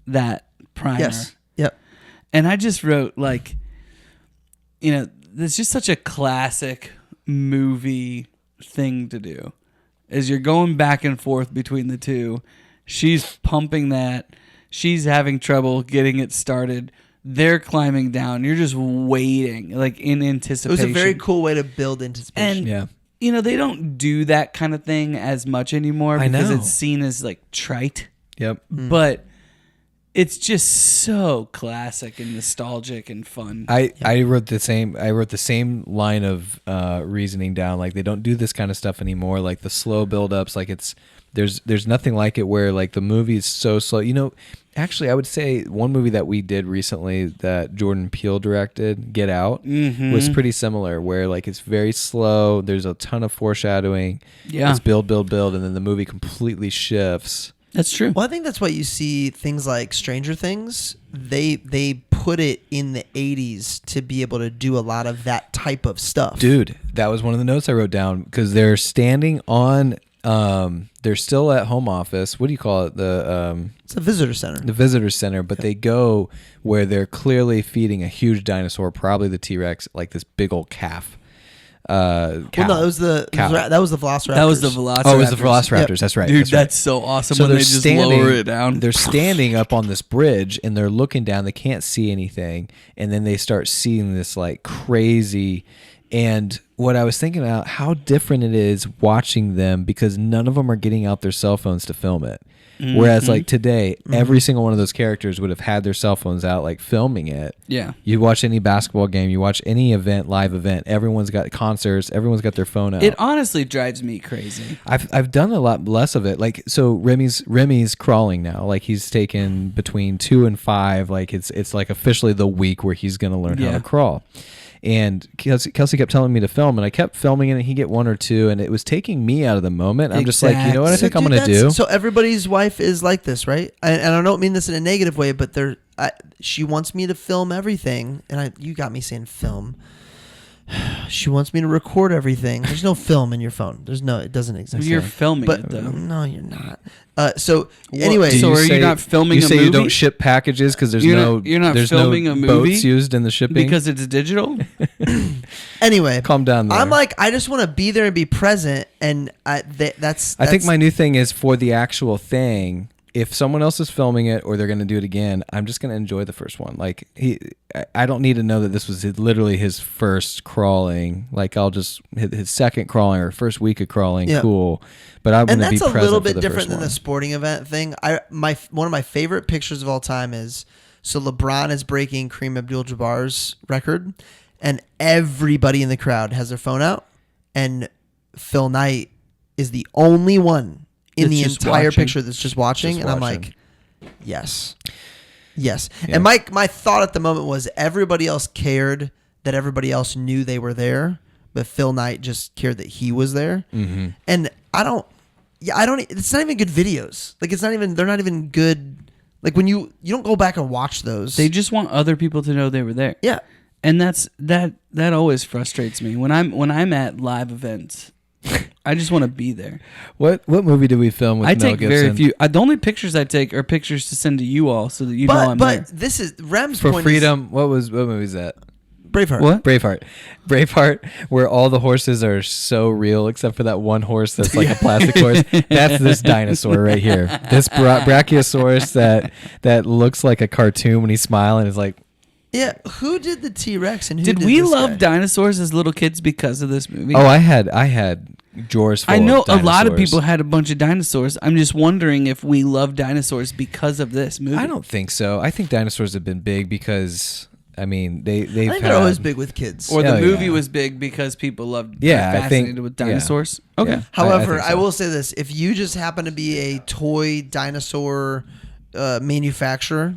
that primer. Yes. Yep. And I just wrote, like, you know, there's just such a classic movie thing to do. Is you're going back and forth between the two. She's pumping that. She's having trouble getting it started. They're climbing down. You're just waiting, like, in anticipation. It was a very cool way to build anticipation. And you know, they don't do that kind of thing as much anymore because it's seen as like trite. Yep. But it's just so classic and nostalgic and fun. I wrote the same line of reasoning down. Like, they don't do this kind of stuff anymore. Like the slow build-ups. Like, there's nothing like it where like the movie is so slow. You know, actually, I would say one movie that we did recently that Jordan Peele directed, Get Out, was pretty similar. Where like it's very slow. There's a ton of foreshadowing. Yeah, it's build, and then the movie completely shifts. That's true. Well, I think that's why you see things like Stranger Things. They put it in the 80s to be able to do a lot of that type of stuff. Dude, that was one of the notes I wrote down because they're standing on. They're still at home office. What do you call it? It's a visitor center. The visitor center, but they go where they're clearly feeding a huge dinosaur, probably the T-Rex, like this big old calf. Well, no, that was the Velociraptor. That was the Velociraptor. Oh, it was the Velociraptors. Yep. That's right. Dude, that's right. that's so awesome So when they just lower it down. They're standing up on this bridge and they're looking down. They can't see anything, and then they start seeing this like crazy. And what I was thinking about, how different it is watching them because none of them are getting out their cell phones to film it. Whereas like today, every single one of those characters would have had their cell phones out, like filming it. Yeah. You watch any basketball game, you watch any event, live event, everyone's got concerts, everyone's got their phone out. It honestly drives me crazy. I've done a lot less of it. Like, so Remy's crawling now. Like, he's taken between 2 and 5. Like, it's like officially the week where he's going to learn how to crawl. And Kelsey kept telling me to film, and I kept filming it, and he'd get 1 or 2, and it was taking me out of the moment. I'm just like, you know what I think I'm going to do? So everybody's wife is like this, right? And I don't mean this in a negative way, but she wants me to film everything, and you got me saying film. She wants me to record everything. There's no film in your phone. It doesn't exist. You're filming it, though. No, you're not. Anyway. So are you not filming a movie? You say you don't ship packages because you're not filming a movie boats used in the shipping? Because it's digital? Anyway. Calm down there. I'm like, I just want to be there and be present. And that's I think my new thing is for the actual thing. If someone else is filming it or they're going to do it again, I'm just going to enjoy the first one. Like, I don't need to know that this was literally his first crawling. Like, I'll just his second crawling or first week of crawling. Yeah. Cool. But I'm going to be present. And that's a little bit different than the sporting event thing. One of my favorite pictures of all time is, so LeBron is breaking Kareem Abdul-Jabbar's record, and everybody in the crowd has their phone out, and Phil Knight is the only one in the entire picture that's just watching. I'm like, yes. Yeah. And my thought at the moment was everybody else cared that everybody else knew they were there, but Phil Knight just cared that he was there. Mm-hmm. And it's not even good videos. Like, they're not even good. Like, when you don't go back and watch those. They just want other people to know they were there. Yeah. And that always frustrates me when I'm at live events. I just want to be there. What movie did we film with Mel Gibson? I take very few. The only pictures I take are pictures to send to you all so that you know I'm there. But this is Rem's For point Freedom. What movie is that? Braveheart. What? Braveheart, where all the horses are so real except for that one horse that's like a plastic horse. That's this dinosaur right here. This Brachiosaurus that looks like a cartoon when he's smiling is like. Yeah, who did the T-Rex and who did we love dinosaurs as little kids because of this movie? Oh, I had drawers full I know of dinosaurs. A lot of people had a bunch of dinosaurs. I'm just wondering if we love dinosaurs because of this movie. I don't think so. I think dinosaurs have been big because I mean they're always big with kids. Or the movie was big because people loved fascinated with dinosaurs. Yeah. Okay. Yeah, However, I will say this: if you just happen to be a toy dinosaur manufacturer.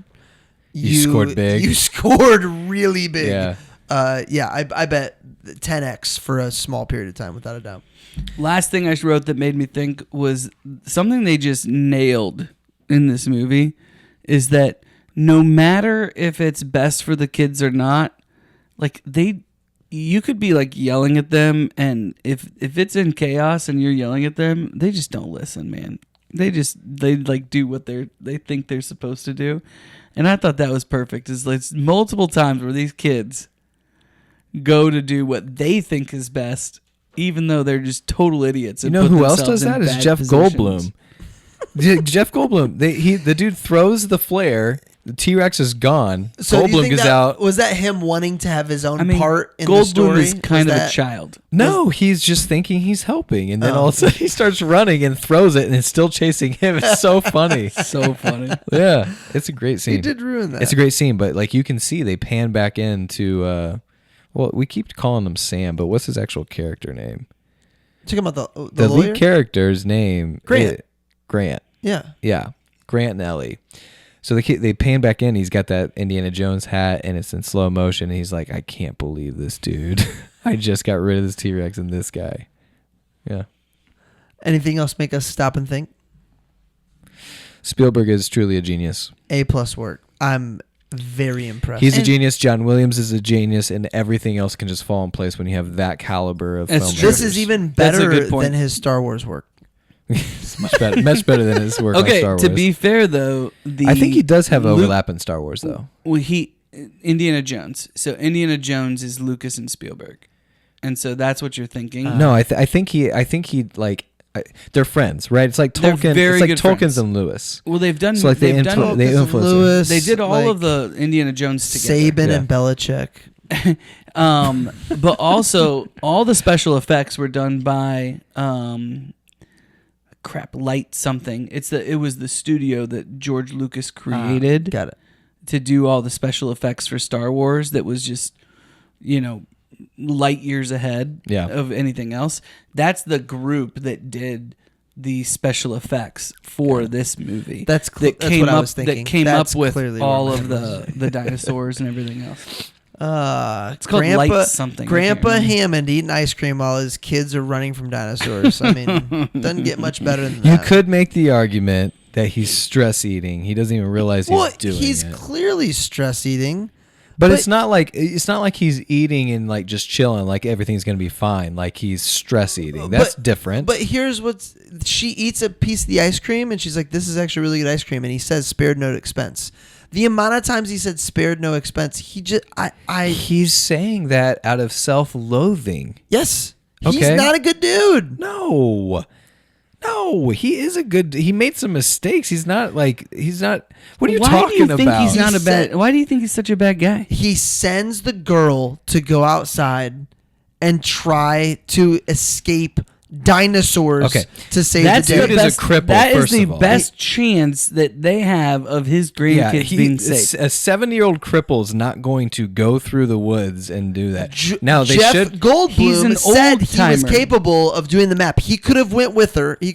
You scored big. You scored really big. Yeah. I bet 10x for a small period of time, without a doubt. Last thing I wrote that made me think was something they just nailed in this movie is that no matter if it's best for the kids or not, like you could be like yelling at them, and if it's in chaos and you're yelling at them, they just don't listen, man. They like do what they think they're supposed to do. And I thought that was perfect. Is like multiple times where these kids go to do what they think is best, even though they're just total idiots. You know who else does that? Is Jeff Goldblum. Jeff Goldblum. The dude throws the flare. The T-Rex is gone. So Goldblum goes out. Was that him wanting to have his own part in the Goldblum story? is kind of a child. No, he's just thinking he's helping, and then all of a sudden he starts running and throws it, and it's still chasing him. It's so funny. So funny. Yeah, it's a great scene. He did ruin that. It's a great scene, but like you can see, they pan back into. Well, we keep calling him Sam, but what's his actual character name? Talking about the lawyer? lead character's name. Grant. Grant. Yeah. Grant and Ellie. So they pan back in. He's got that Indiana Jones hat, and it's in slow motion. And he's like, I can't believe this, dude. I just got rid of this T-Rex and this guy. Yeah. Anything else make us stop and think? Spielberg is truly a genius. A+ work. I'm very impressed. He's a genius. John Williams is a genius, and everything else can just fall in place when you have that caliber of filmmakers. This is even better than his Star Wars work. It's much better than his work on Star Wars. To be fair, though, I think he does have overlap in Star Wars, though. Well, Indiana Jones. So Indiana Jones is Lucas and Spielberg, and so that's what you're thinking. No, I think he like they're friends, right? It's like Tolkien. Very it's like good Tolkien's friends. and Lewis. Well, they've done. So like they influence Lewis, They did all like of the Indiana Jones together. Saban and Belichick. But also all the special effects were done by Light something. It was the studio that George Lucas created. Got it. To do all the special effects for Star Wars that was just, light years ahead of anything else. That's the group that did the special effects for this movie. That's what I was thinking. That came That's up with clearly all what of the dinosaurs and everything else. It's called Light something. Grandpa Hammond eating ice cream while his kids are running from dinosaurs. I mean, doesn't get much better than that. You could make the argument that he's stress eating. He doesn't even realize he's doing it. He's clearly stress eating. But it's not like he's eating and like just chilling, like everything's gonna be fine. Like he's stress eating. That's different. But here's she eats a piece of the ice cream and she's like, "This is actually really good ice cream," and he says, "Spared no expense." The amount of times he said "spared no expense," he's saying that out of self-loathing. Yes, okay. He's not a good dude. No, he is a good. He made some mistakes. He's not. What are you talking about? Why do you think he's such a bad guy? He sends the girl to go outside and try to escape dinosaurs to save the day. That is a cripple. That is first the of all. best chance that they have of his grandkids being safe. A 7-year-old cripple is not going to go through the woods and do that. Now they Jeff should. Goldblum said he was capable of doing the map. He could have went with her. He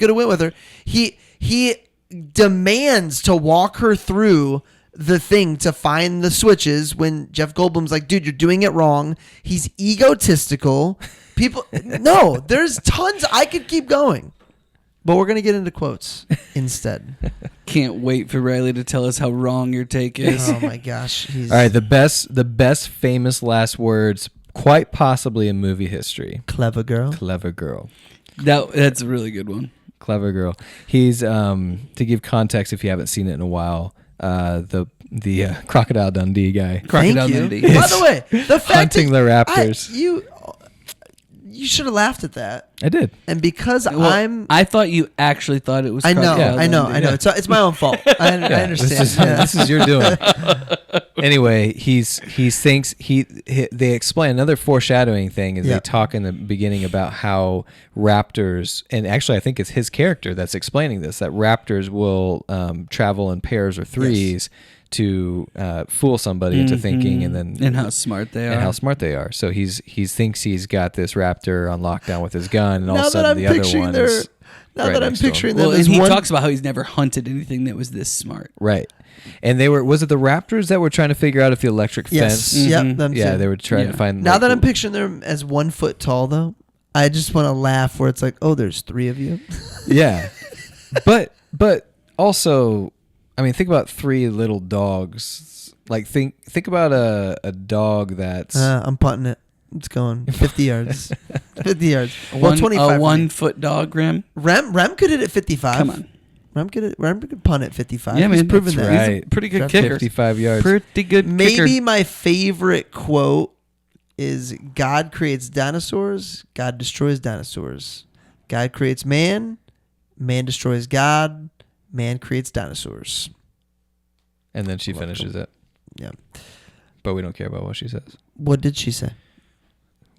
demands to walk her through the thing to find the switches when Jeff Goldblum's like, "Dude, you're doing it wrong." He's egotistical. No, there's tons. I could keep going, but we're going to get into quotes instead. Can't wait for Riley to tell us how wrong your take is. Oh my gosh. All right, the best famous last words quite possibly in movie history. Clever girl. Clever girl. That's a really good one. Clever girl. He's to give context if you haven't seen it in a while, the Crocodile Dundee guy. Crocodile Dundee. By the way, the fact hunting the raptors. You should have laughed at that. I did. And because I thought you actually thought it was. I know. Yeah. It's my own fault. I understand. This is your doing. Anyway, they explain another foreshadowing thing is they talk in the beginning about how raptors, and actually I think it's his character that's explaining this, that raptors will travel in pairs or threes to fool somebody into thinking, and how smart they are. So he thinks he's got this raptor on lockdown with his gun, and all of a sudden the other one is. Now that I'm picturing them, and he talks about how he's never hunted anything that was this smart. Right. And was it the raptors that were trying to figure out if the electric Yes. fence? Yep. Them Yeah, too. they were trying to find. Now like, that I'm picturing them as 1 foot tall, though, I just want to laugh where it's like, oh, there's 3 of you. Yeah, but also, I mean, think about 3 little dogs. Like think about a dog that's. I'm punting it. It's going 50 yards. 50 yards. Well, 25. A 1 foot dog, Rem. Rem could hit it 55. Come on. Rem could punt at 55. Yeah, He's man, proven that's that. right. He's a pretty good That's kicker. 55 yards. Pretty good Maybe kicker. my favorite quote is God creates dinosaurs, God destroys dinosaurs. God creates man, man destroys God, man creates dinosaurs. And then she finishes it. Yeah. But we don't care about what she says. What did she say?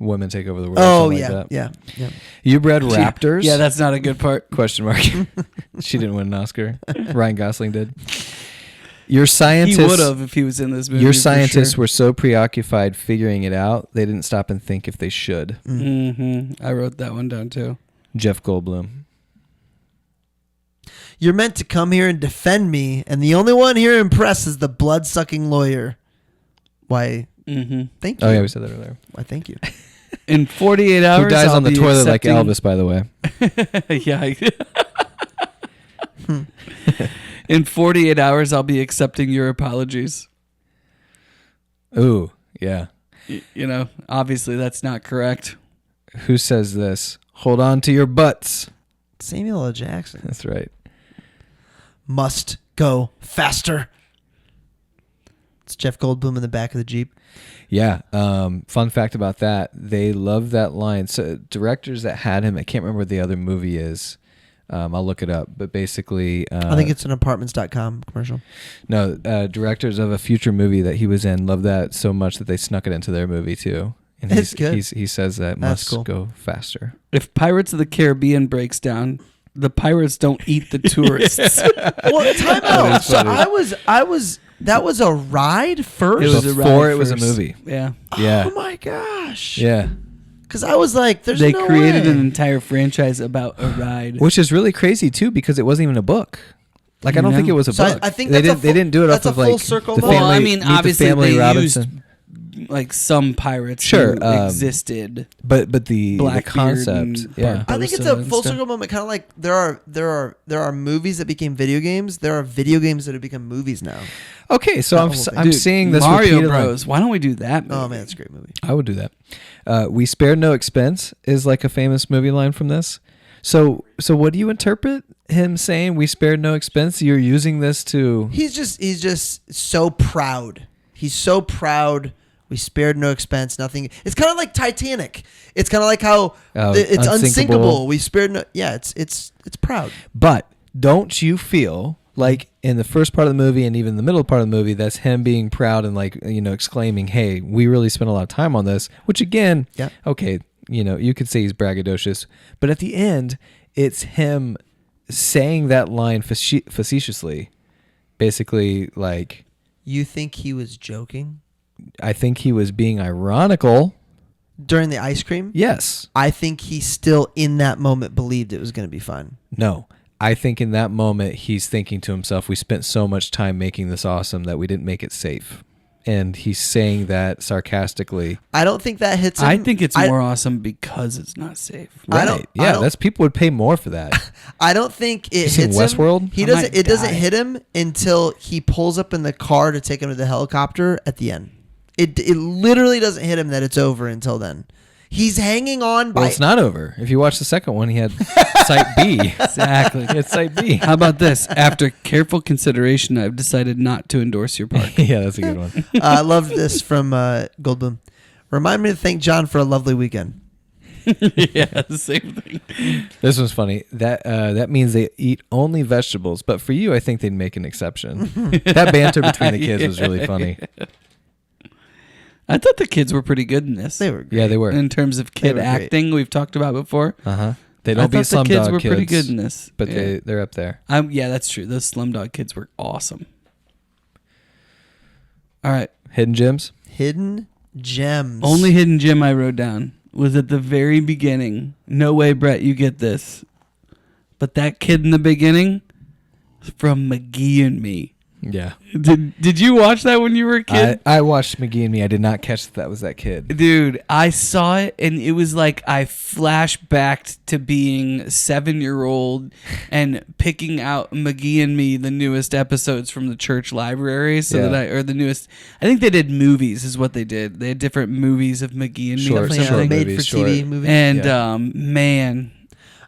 Women take over the world. Oh, something yeah, like that. yeah. You bred raptors? Yeah, that's not a good part. Question mark. She didn't win an Oscar. Ryan Gosling did. Your scientists. He would have if he was in this movie. Your for scientists sure. were so preoccupied figuring it out, they didn't stop and think if they should. Mm-hmm. I wrote that one down too. Jeff Goldblum. You're meant to come here and defend me, and the only one here impressed is the blood-sucking lawyer. Why, Mm-hmm. thank you. Oh yeah, we said that earlier. Why, thank you. In 48 hours, Who dies I'll on the be toilet accepting- like Elvis, by the way. Yeah. In 48 hours, I'll be accepting your apologies. Ooh, yeah. You know, obviously that's not correct. Who says this? Hold on to your butts. Samuel L. Jackson. That's right. Must go faster. It's Jeff Goldblum in the back of the Jeep. Yeah. Fun fact about that. They love that line. So directors that had him, I can't remember what the other movie is. I'll look it up. But basically... I think it's an apartments.com commercial. No, directors of a future movie that he was in loved that so much that they snuck it into their movie too. And It's good. He says that That's must cool. go faster. If Pirates of the Caribbean breaks down, the pirates don't eat the tourists. Well, time That out. is So funny. that was a ride first? It was a Before ride it was a first. movie. Yeah. Yeah. Oh my gosh. Yeah. Because I was like, there's They no created way. an entire franchise about a ride. Which is really crazy too, because it wasn't even a book. Like I don't No. think it was a So book. I think they that's didn't. They didn't do it that's off of a full like circle the moment. family. Well, I mean, Meet the obviously Family they Robinson. like some pirates Sure, who existed. but the Blackbeard concept. and Yeah. I think it's Barbossa a and full stuff. circle moment, kind of like there are movies that became video games. There are video games that have become movies now. Okay, so That I'm whole thing. I'm Dude, seeing this Mario repeated line. Bros. Why don't we do that movie? Oh man, it's a great movie. I would do that. We spared no expense is like a famous movie line from this. So what do you interpret him saying? We spared no expense. You're using this to. He's just so proud. He's so proud. We spared no expense, nothing. It's kind of like Titanic. It's kind of like how it's Unsinkable. unsinkable. We spared no. Yeah, it's proud. But don't you feel like in the first part of the movie and even the middle part of the movie, that's him being proud and like, you know, exclaiming, "Hey, we really spent a lot of time on this." Which again, Yeah. okay, you know, you could say he's braggadocious, but at the end, it's him saying that line facetiously, basically like. You think he was joking I think he was being ironical. during the ice cream? Yes. I think he still in that moment believed it was going to be fun. No. I think in that moment he's thinking to himself, we spent so much time making this awesome that we didn't make it safe. And he's saying that sarcastically. I don't think that hits him. I think it's more awesome because it's not safe. I don't- Right. Yeah, that's people would pay more for that. I don't think it seen hits Westworld? him. He I doesn't. might It doesn't die. hit him until he pulls up in the car to take him to the helicopter at the end. It literally doesn't hit him that it's over until then. He's hanging on by. Well, it's not over. If you watch the second one, he had Site B. Exactly. He had Site B. How about this? After careful consideration, I've decided not to endorse your park. Yeah, that's a good one. I love this from Goldblum. Remind me to thank John for a lovely weekend. Yeah, the same thing. This was funny. That means they eat only vegetables. But for you, I think they'd make an exception. That banter between the kids was really funny. I thought the kids were pretty good in this. They were great. Yeah, they were. In terms of They kid were great. acting, we've talked about before. Uh-huh. They I don't be thought the kids Slumdog were kids, pretty good in this. but Yeah. they're up there. Yeah, that's true. Those Slumdog kids were awesome. All right. Hidden gems. Hidden gems. Only hidden gem I wrote down was at the very beginning. No way, Brett, you get this. But that kid in the beginning is from McGee and Me. Yeah. Did you watch that when you were a kid? I watched McGee and Me. I did not catch that was that kid. Dude, I saw it and it was like I flashbacked to being 7-year-old and picking out McGee and Me, the newest episodes from the church library. The newest. I think they did movies, is what they did. They had different movies of McGee and Me or something. Made for TV movies. And man.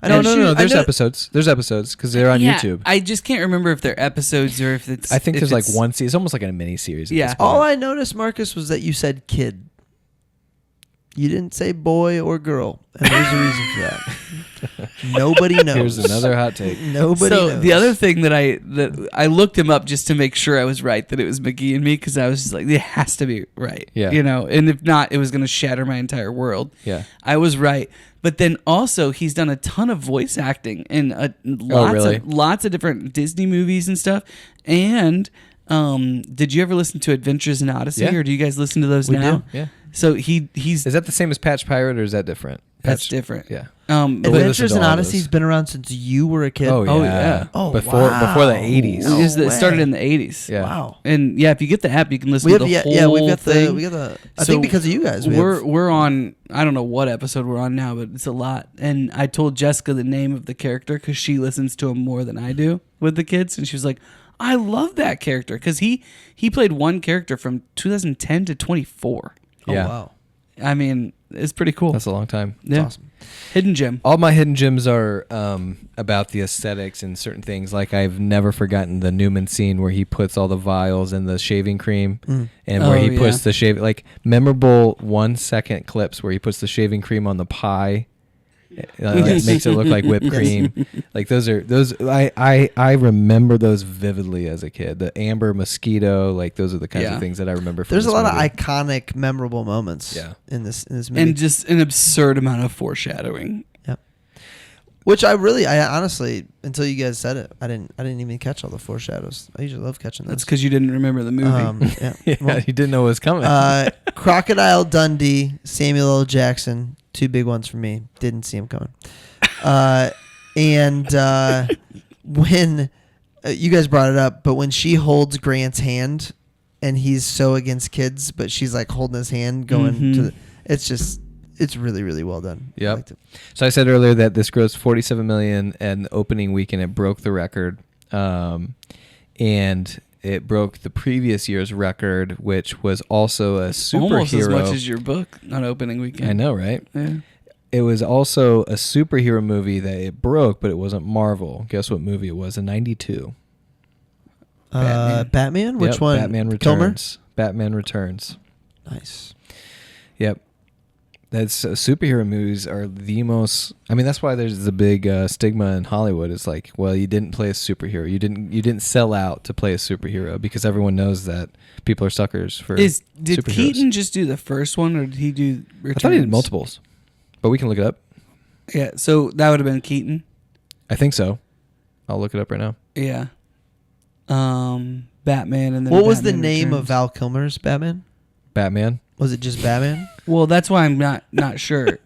No. There's episodes. There's episodes because they're on YouTube. I just can't remember if they're episodes or if it's. I think there's like one season. It's almost like a mini series. Yeah. All I noticed, Marcus, was that you said kid. You didn't say boy or girl, and there's a reason for that. Nobody knows. Here's another hot take. Nobody knows. The other thing that I looked him up just to make sure I was right that it was McGee and Me, because I was just like, it has to be right. Yeah. And if not, it was going to shatter my entire world. Yeah. I was right. But then also he's done a ton of voice acting in lots of different Disney movies and stuff. And did you ever listen to Adventures in Odyssey, or do you guys listen to those now? Do. Yeah. So he's is that the same as Patch Pirate or is that different? That's different. Yeah. Adventures in Odyssey's been around since you were a kid. Oh yeah. Before the 80s. No it started in the 80s. Yeah. Wow. And if you get the app, you can listen to the whole thing. We got the. I think because of you guys, we're on. I don't know what episode we're on now, but it's a lot. And I told Jessica the name of the character because she listens to him more than I do with the kids, and she was like, "I love that character," because he played one character from 2010 to 24. Oh wow. I mean, it's pretty cool. That's a long time. Yeah. Awesome. Hidden gem. All my hidden gems are about the aesthetics and certain things. Like I've never forgotten the Newman scene where he puts all the vials in the shaving cream and where he puts the shaving, memorable 1 second clips where he puts the shaving cream on the pie. It makes it look like whipped cream. Like those. I remember those vividly as a kid. The amber mosquito, like those are the kinds of things that I remember. From There's a lot movie. of iconic, memorable moments. In this movie, and just an absurd amount of foreshadowing. Yep. Which I honestly, until you guys said it, I didn't even catch all the foreshadows. I usually love catching those. That's because you didn't remember the movie. You didn't know what was coming. Crocodile Dundee, Samuel L. Jackson. Two big ones for me. Didn't see him coming. When you guys brought it up, but when she holds Grant's hand and he's so against kids, but she's like holding his hand going to it's really, really well done. Yep. So I said earlier that this grossed $47 million and the opening weekend it broke the record. And it broke the previous year's record, which was also a superhero. Almost as much as your book on opening weekend. I know, right? Yeah. It was also a superhero movie that it broke, but it wasn't Marvel. Guess what movie it was in 92? Batman? Which one? Batman Returns. Batman Returns. Nice. Yep. That's superhero movies are the most. I mean, that's why there's the big stigma in Hollywood. It's like, well, you didn't play a superhero. You didn't sell out to play a superhero because everyone knows that people are suckers for. Did superheroes. Keaton just do the first one, or did he do Returns? I thought he did multiples, but we can look it up. Yeah, so that would have been Keaton. I think so. I'll look it up right now. Yeah. Batman and then. What was the Batman name Returns. of Val Kilmer's Batman? Batman. Was it just Batman? Well, that's why I'm not sure.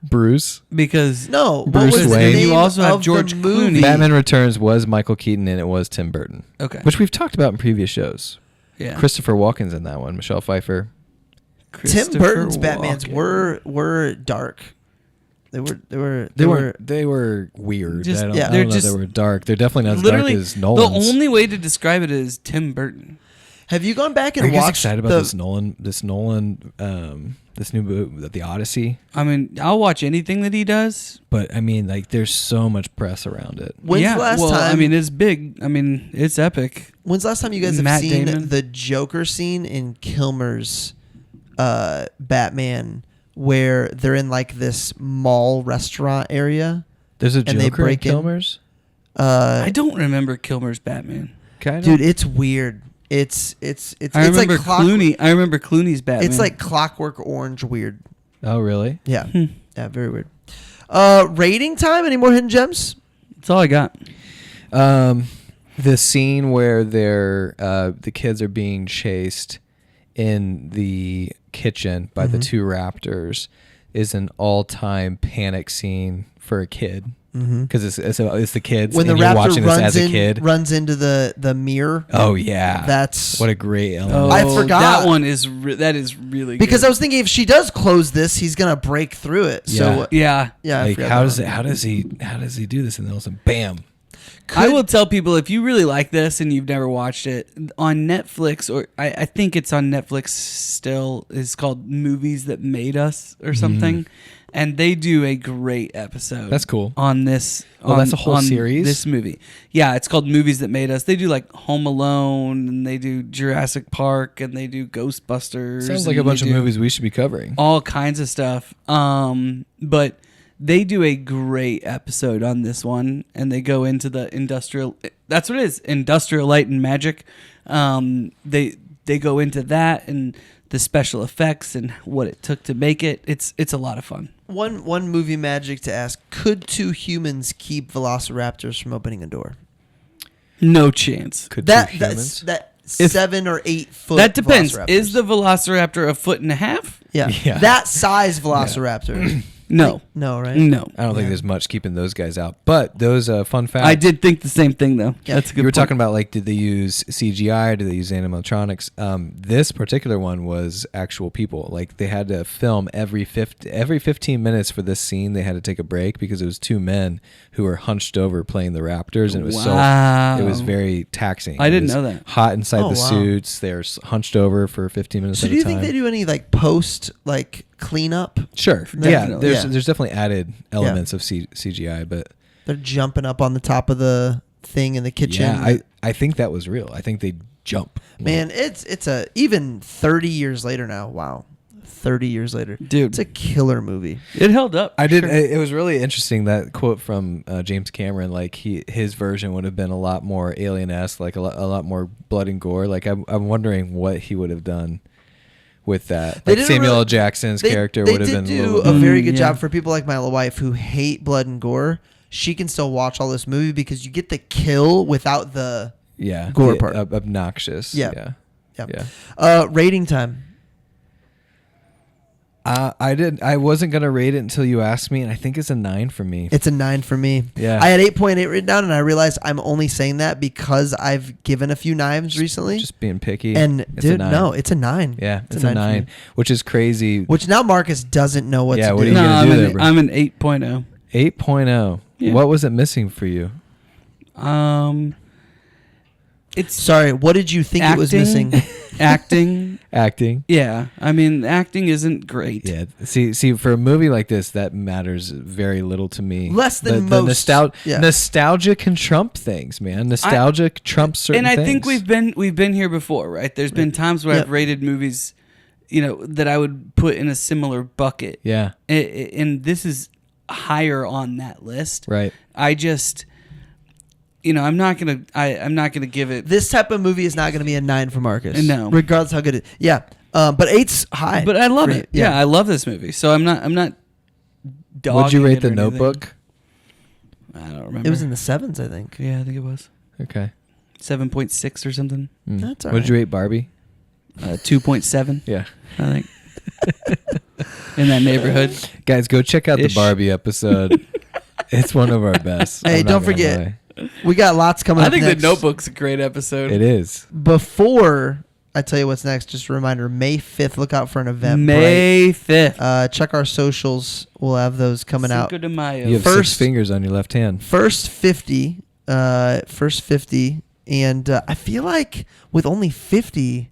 Bruce. Because no, Bruce what was Wayne. the name You also have of George the movie? Clooney. Batman Returns was Michael Keaton and it was Tim Burton. Okay. Which we've talked about in previous shows. Yeah. Christopher Walken's in that one. Michelle Pfeiffer. Tim Burton's Batmans were dark. They were weird. Just- I don't, yeah. I They're don't know just- they were dark. They're definitely not as Literally, dark as Nolan's. the only way to describe it is Tim Burton. Have you gone back Are and you guys watched excited about this Nolan, this new movie, The Odyssey? I mean, I'll watch anything that he does. But I mean, like, there's so much press around it. When's the last time? I mean, it's big. I mean, it's epic. When's the last time you guys have Matt seen Damon? the Joker scene in Kilmer's Batman, where they're in like this mall restaurant area? There's a And they Joker in break in. Kilmer's? I don't remember Kilmer's Batman. Dude, it's weird. It's I it's remember like Clooney. I remember Clooney's Batman. It's like Clockwork Orange weird. Oh, really? Yeah. Yeah, very weird. Rating time? Any more hidden gems? That's all I got. The scene where the kids are being chased in the kitchen by the two raptors is an all-time panic scene for a kid. because it's the kids. When the and you're raptor watching this as a kid. runs into the mirror. Oh yeah, That's what a great element. Oh, I forgot. that one is that is really because good. I was thinking if she does close this, he's gonna break through it. So yeah. I like forgot how that does he do this? And then all of a sudden, bam. I will tell people if you really like this and you've never watched it on Netflix, or I think it's on Netflix still. It's called Movies That Made Us or something, and they do a great episode. That's cool. On this. Oh, that's a whole series? This movie, yeah, it's called Movies That Made Us. They do like Home Alone, and they do Jurassic Park, and they do Ghostbusters. Sounds like a bunch of movies we should be covering. All kinds of stuff. But they do a great episode on this one, and they go into the industrial. That's what it is, industrial light and magic. They go into that and the special effects and what it took to make it. It's a lot of fun. One movie magic to ask: could two humans keep velociraptors from opening a door? No chance. Could That two that's humans? that 7 or 8 foot. That depends. Velociraptors. Is the velociraptor 1.5 feet? Yeah. That size velociraptor. No. No, right? No. I don't think there's much keeping those guys out. But those fun fact. I did think the same thing though. Yeah. That's a good. You were point. talking about like, did they use CGI or did they use animatronics? This particular one was actual people. Like they had to film every 15 minutes for this scene. They had to take a break because it was two men who were hunched over playing the raptors, and it was Wow. it was very taxing. I It didn't was know that. Hot inside Oh, the wow. suits. They're hunched over for 15 minutes So at do you a time. think they do any like post like cleanup? Sure. Definitely. Yeah. There's Yeah. there's definitely added elements of CGI, but They're jumping up on the top of the thing in the kitchen. yeah, I think that was real. I think they jump. Man, it's a even 30 years later now. Wow. 30 years later. Dude. It's a killer movie. It held up. I did. Sure. It was really interesting, that quote from James Cameron. Like his version would have been a lot more alien-esque, like a lot more blood and gore. Like I'm wondering what he would have done with that. They Like didn't Samuel really- L. Jackson's character would have been They a did little. do a very good yeah. job for people like my wife who hate blood and gore. She can still watch all this movie because you get the kill without the yeah, gore the part. obnoxious. Yeah. Yeah. rating time. I wasn't gonna rate it until you asked me, and I think it's a 9 for me. It's a 9 for me. Yeah. I had 8.8 written down, and I realized I'm only saying that because I've given a few 9s recently. Just being picky. And It's a dude, 9. no, it's a 9. Yeah, it's for a 9, me. which is crazy. Which now Marcus doesn't know what Yeah, to what do. are you No, gonna do there, bro? I'm an 8.0. 8.0. Yeah. What was it missing for you? It's Sorry, what did you think it was missing? Acting. Acting. Yeah, I mean, acting isn't great. Yeah. See, for a movie like this, that matters very little to me. Less than the most. Yeah. Nostalgia can trump things, man. Nostalgia trumps certain And I things. think we've been here before, right? There's been times where Yep. I've rated movies, that I would put in a similar bucket. Yeah. And this is higher on that list. Right. I just, I'm not gonna give it. This type of movie is not going to be a 9 for Marcus. No. Regardless how good it is. Yeah. But 8's high. But I love for it. you. Yeah, I love this movie. So I'm not. Dogging Would you rate it The or anything. Notebook? I don't remember. It was in the 7s, I think. Yeah, I think it was Okay. 7.6 or something. That's all Would right. you rate Barbie? 2.7. Yeah. I think. In that neighborhood. Guys, go check out the Ish. Barbie episode. It's one of our best. Hey, I'm not don't gonna forget. lie. We got lots coming I up think next. The Notebook's a great episode. It is. Before I tell you what's next, just a reminder, May 5th, look out for an event. May 5th. Check our socials. We'll have those coming out. Cinco de Mayo. You have First- 6 fingers on your left hand. First 50. And I feel like with only 50,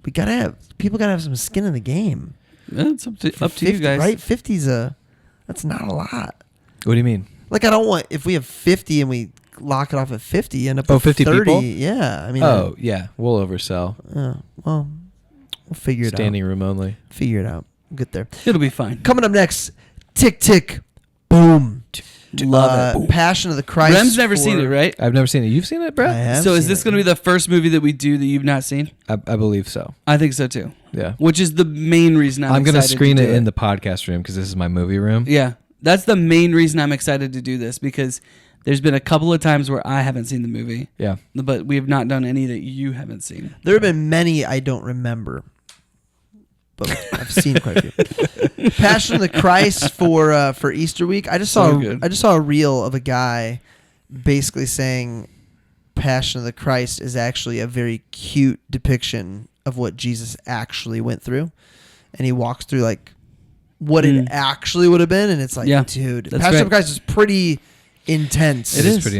people gotta have some skin in the game. It's up to For you 50, guys. right? 50's that's not a lot. What do you mean? Like I don't want, if we have 50 and we lock it off at 50, end up Oh, with 50 30. people? Yeah, I mean. Oh, yeah. We'll oversell. Well, we'll figure it Standing out. room only. Figure it out. We'll get there. It'll be fine. Coming up next, Tick Tick Boom. Love it. Passion of the Christ. Rem's never seen it, right? I've never seen it. You've seen it, I Brett? have So is seen this it. going to be the first movie that we do that you've not seen? I believe so. I think so too. Yeah. Which is the main reason I'm going to excited screen do it in the podcast room because this is my movie room. Yeah. That's the main reason I'm excited to do this, because there's been a couple of times where I haven't seen the movie, Yeah. but we have not done any that you haven't seen. There have been many I don't remember. But I've seen quite a few. Passion of the Christ for Easter week. I just saw a reel of a guy basically saying Passion of the Christ is actually a very cute depiction of what Jesus actually went through, and he walks through like what it actually would have been, and it's like, dude, Passion of the Christ is pretty intense. It is pretty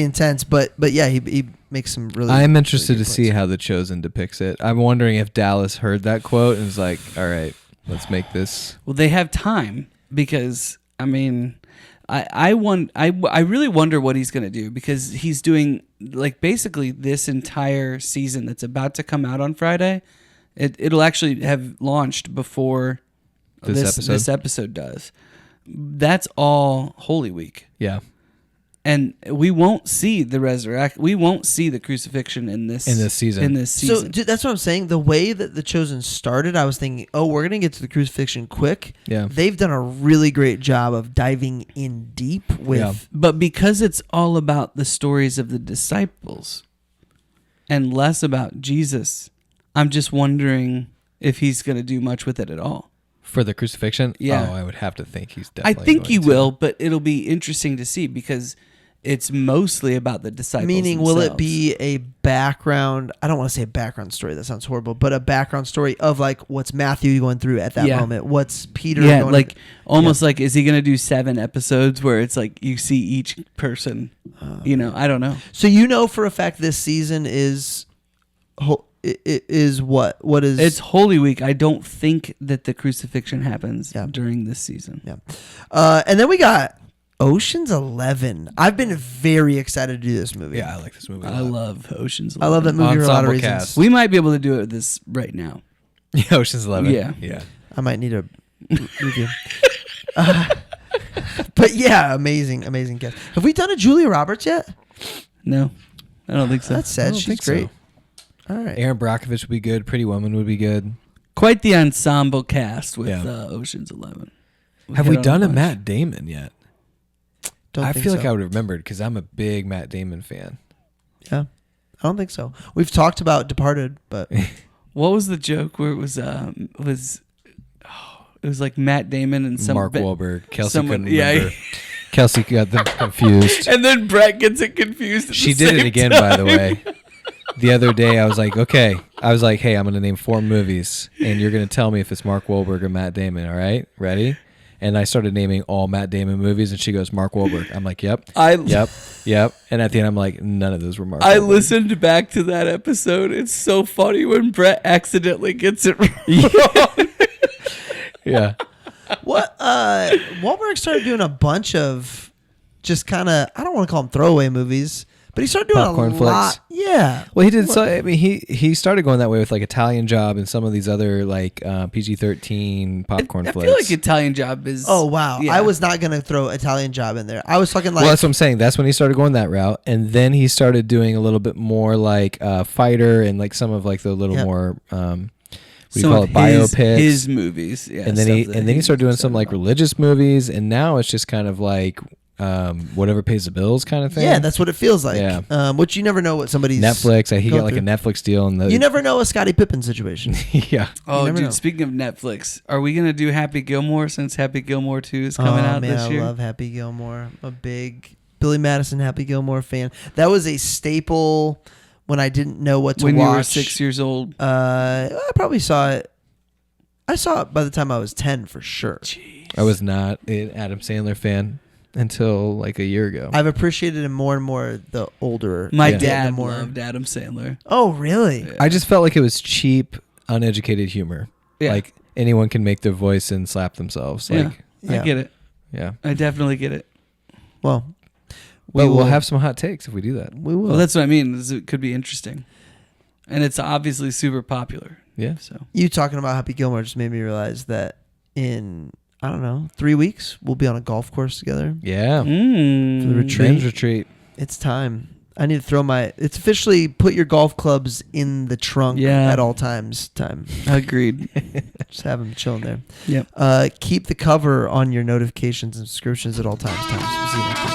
intense. But yeah, he makes some really. I'm interested to see how The Chosen depicts it. I'm wondering if Dallas heard that quote and was like, all right, let's make this. Well, they have time because, I mean, I really wonder what he's going to do, because he's doing like basically this entire season that's about to come out on Friday. It'll actually have launched before this episode does. That's all Holy Week. Yeah. And we won't see the resurrection. We won't see the crucifixion in this season. So, dude, that's what I'm saying. The way that The Chosen started, I was thinking, oh, we're going to get to the crucifixion quick. Yeah. They've done a really great job of diving in deep with. Yeah. But because it's all about the stories of the disciples and less about Jesus, I'm just wondering if he's going to do much with it at all. For the crucifixion? Yeah. Oh, I would have to think he's definitely I think going he to. will, but it'll be interesting to see because it's mostly about the disciples. Meaning, themselves. will it be a background? I don't want to say a background story. That sounds horrible. But a background story of like what's Matthew going through at that moment? What's Peter? Yeah, like almost like, is he going to do 7 episodes where it's like you see each person? I don't know. So for a fact this season is what is it's Holy Week. I don't think that the crucifixion happens during this season. Yeah, and then we got Ocean's 11. I've been very excited to do this movie. Yeah, I like this movie. I love Ocean's 11. I love that movie for a lot of Ensemble reasons. cast. We might be able to do it this right now. Yeah, Ocean's 11. Yeah. I might need a review. But yeah, amazing cast. Have we done a Julia Roberts yet? No, I don't think so. That's sad. She's great. All right. Aaron Brockovich would be good. Pretty Woman would be good. Quite the ensemble cast with Ocean's 11. Have we done a Matt Damon yet? I feel like so. I would have remembered because I'm a big Matt Damon fan. Yeah, I don't think so. We've talked about Departed, but what was the joke where it was like Matt Damon and some Mark Wahlberg. Kelsey couldn't remember. Yeah. Kelsey got them confused. And then Brett gets it confused. She did it again, by the way. The other day, I was like, okay. I was like, hey, I'm going to name 4 movies, and you're going to tell me if it's Mark Wahlberg or Matt Damon, all right? Ready? And I started naming all Matt Damon movies, and she goes, Mark Wahlberg. I'm like, yep. Yep. And at the end, I'm like, none of those were Mark Wahlberg. I listened back to that episode. It's so funny when Brett accidentally gets it wrong. Yeah. What Wahlberg started doing a bunch of just kind of, I don't want to call them throwaway movies, but he started doing Popcorn a lot. flicks. Yeah. Well, he did. So I mean, he started going that way with like Italian Job and some of these other like PG-13 popcorn flicks. I feel like Italian Job is. Oh wow! Yeah. I was not gonna throw Italian Job in there. I was fucking like. Well, that's what I'm saying. That's when he started going that route, and then he started doing a little bit more like Fighter and like some of like the little more. What do you call it? Biopics. His movies, yeah. And then he started doing some like religious movies, and now it's just kind of like whatever pays the bills kind of thing. Yeah, that's what it feels like. Yeah. Which you never know what somebody's Netflix. He got like through. a Netflix deal, and You never know a Scottie Pippen situation. Yeah. Oh, dude! know. Speaking of Netflix, are we gonna do Happy Gilmore since Happy Gilmore 2 is coming out this year? I love Happy Gilmore. I'm a big Billy Madison Happy Gilmore fan. That was a staple when I didn't know what to watch. When you were 6 years old. I probably saw it. I saw it by the time I was 10 for sure. Jeez. I was not an Adam Sandler fan until like a year ago. I've appreciated him more and more the older. My I get, dad the more. loved Adam Sandler. Oh, really? Yeah. I just felt like it was cheap, uneducated humor. Yeah. Like anyone can make their voice and slap themselves. Like, I get it. yeah. I definitely get it. Well, We'll have some hot takes if we do that. We will. Well, that's what I mean. It could be interesting. And it's obviously super popular. Yeah. So You talking about Happy Gilmore just made me realize that in, I don't know, 3 weeks, we'll be on a golf course together. Yeah. For the retreat. Men's retreat. It's time. I need to throw it's officially put your golf clubs in the trunk at all times time. Agreed. Just have them chilling there. Yep. Keep the cover on your notifications and subscriptions at all times. We'll see you next time.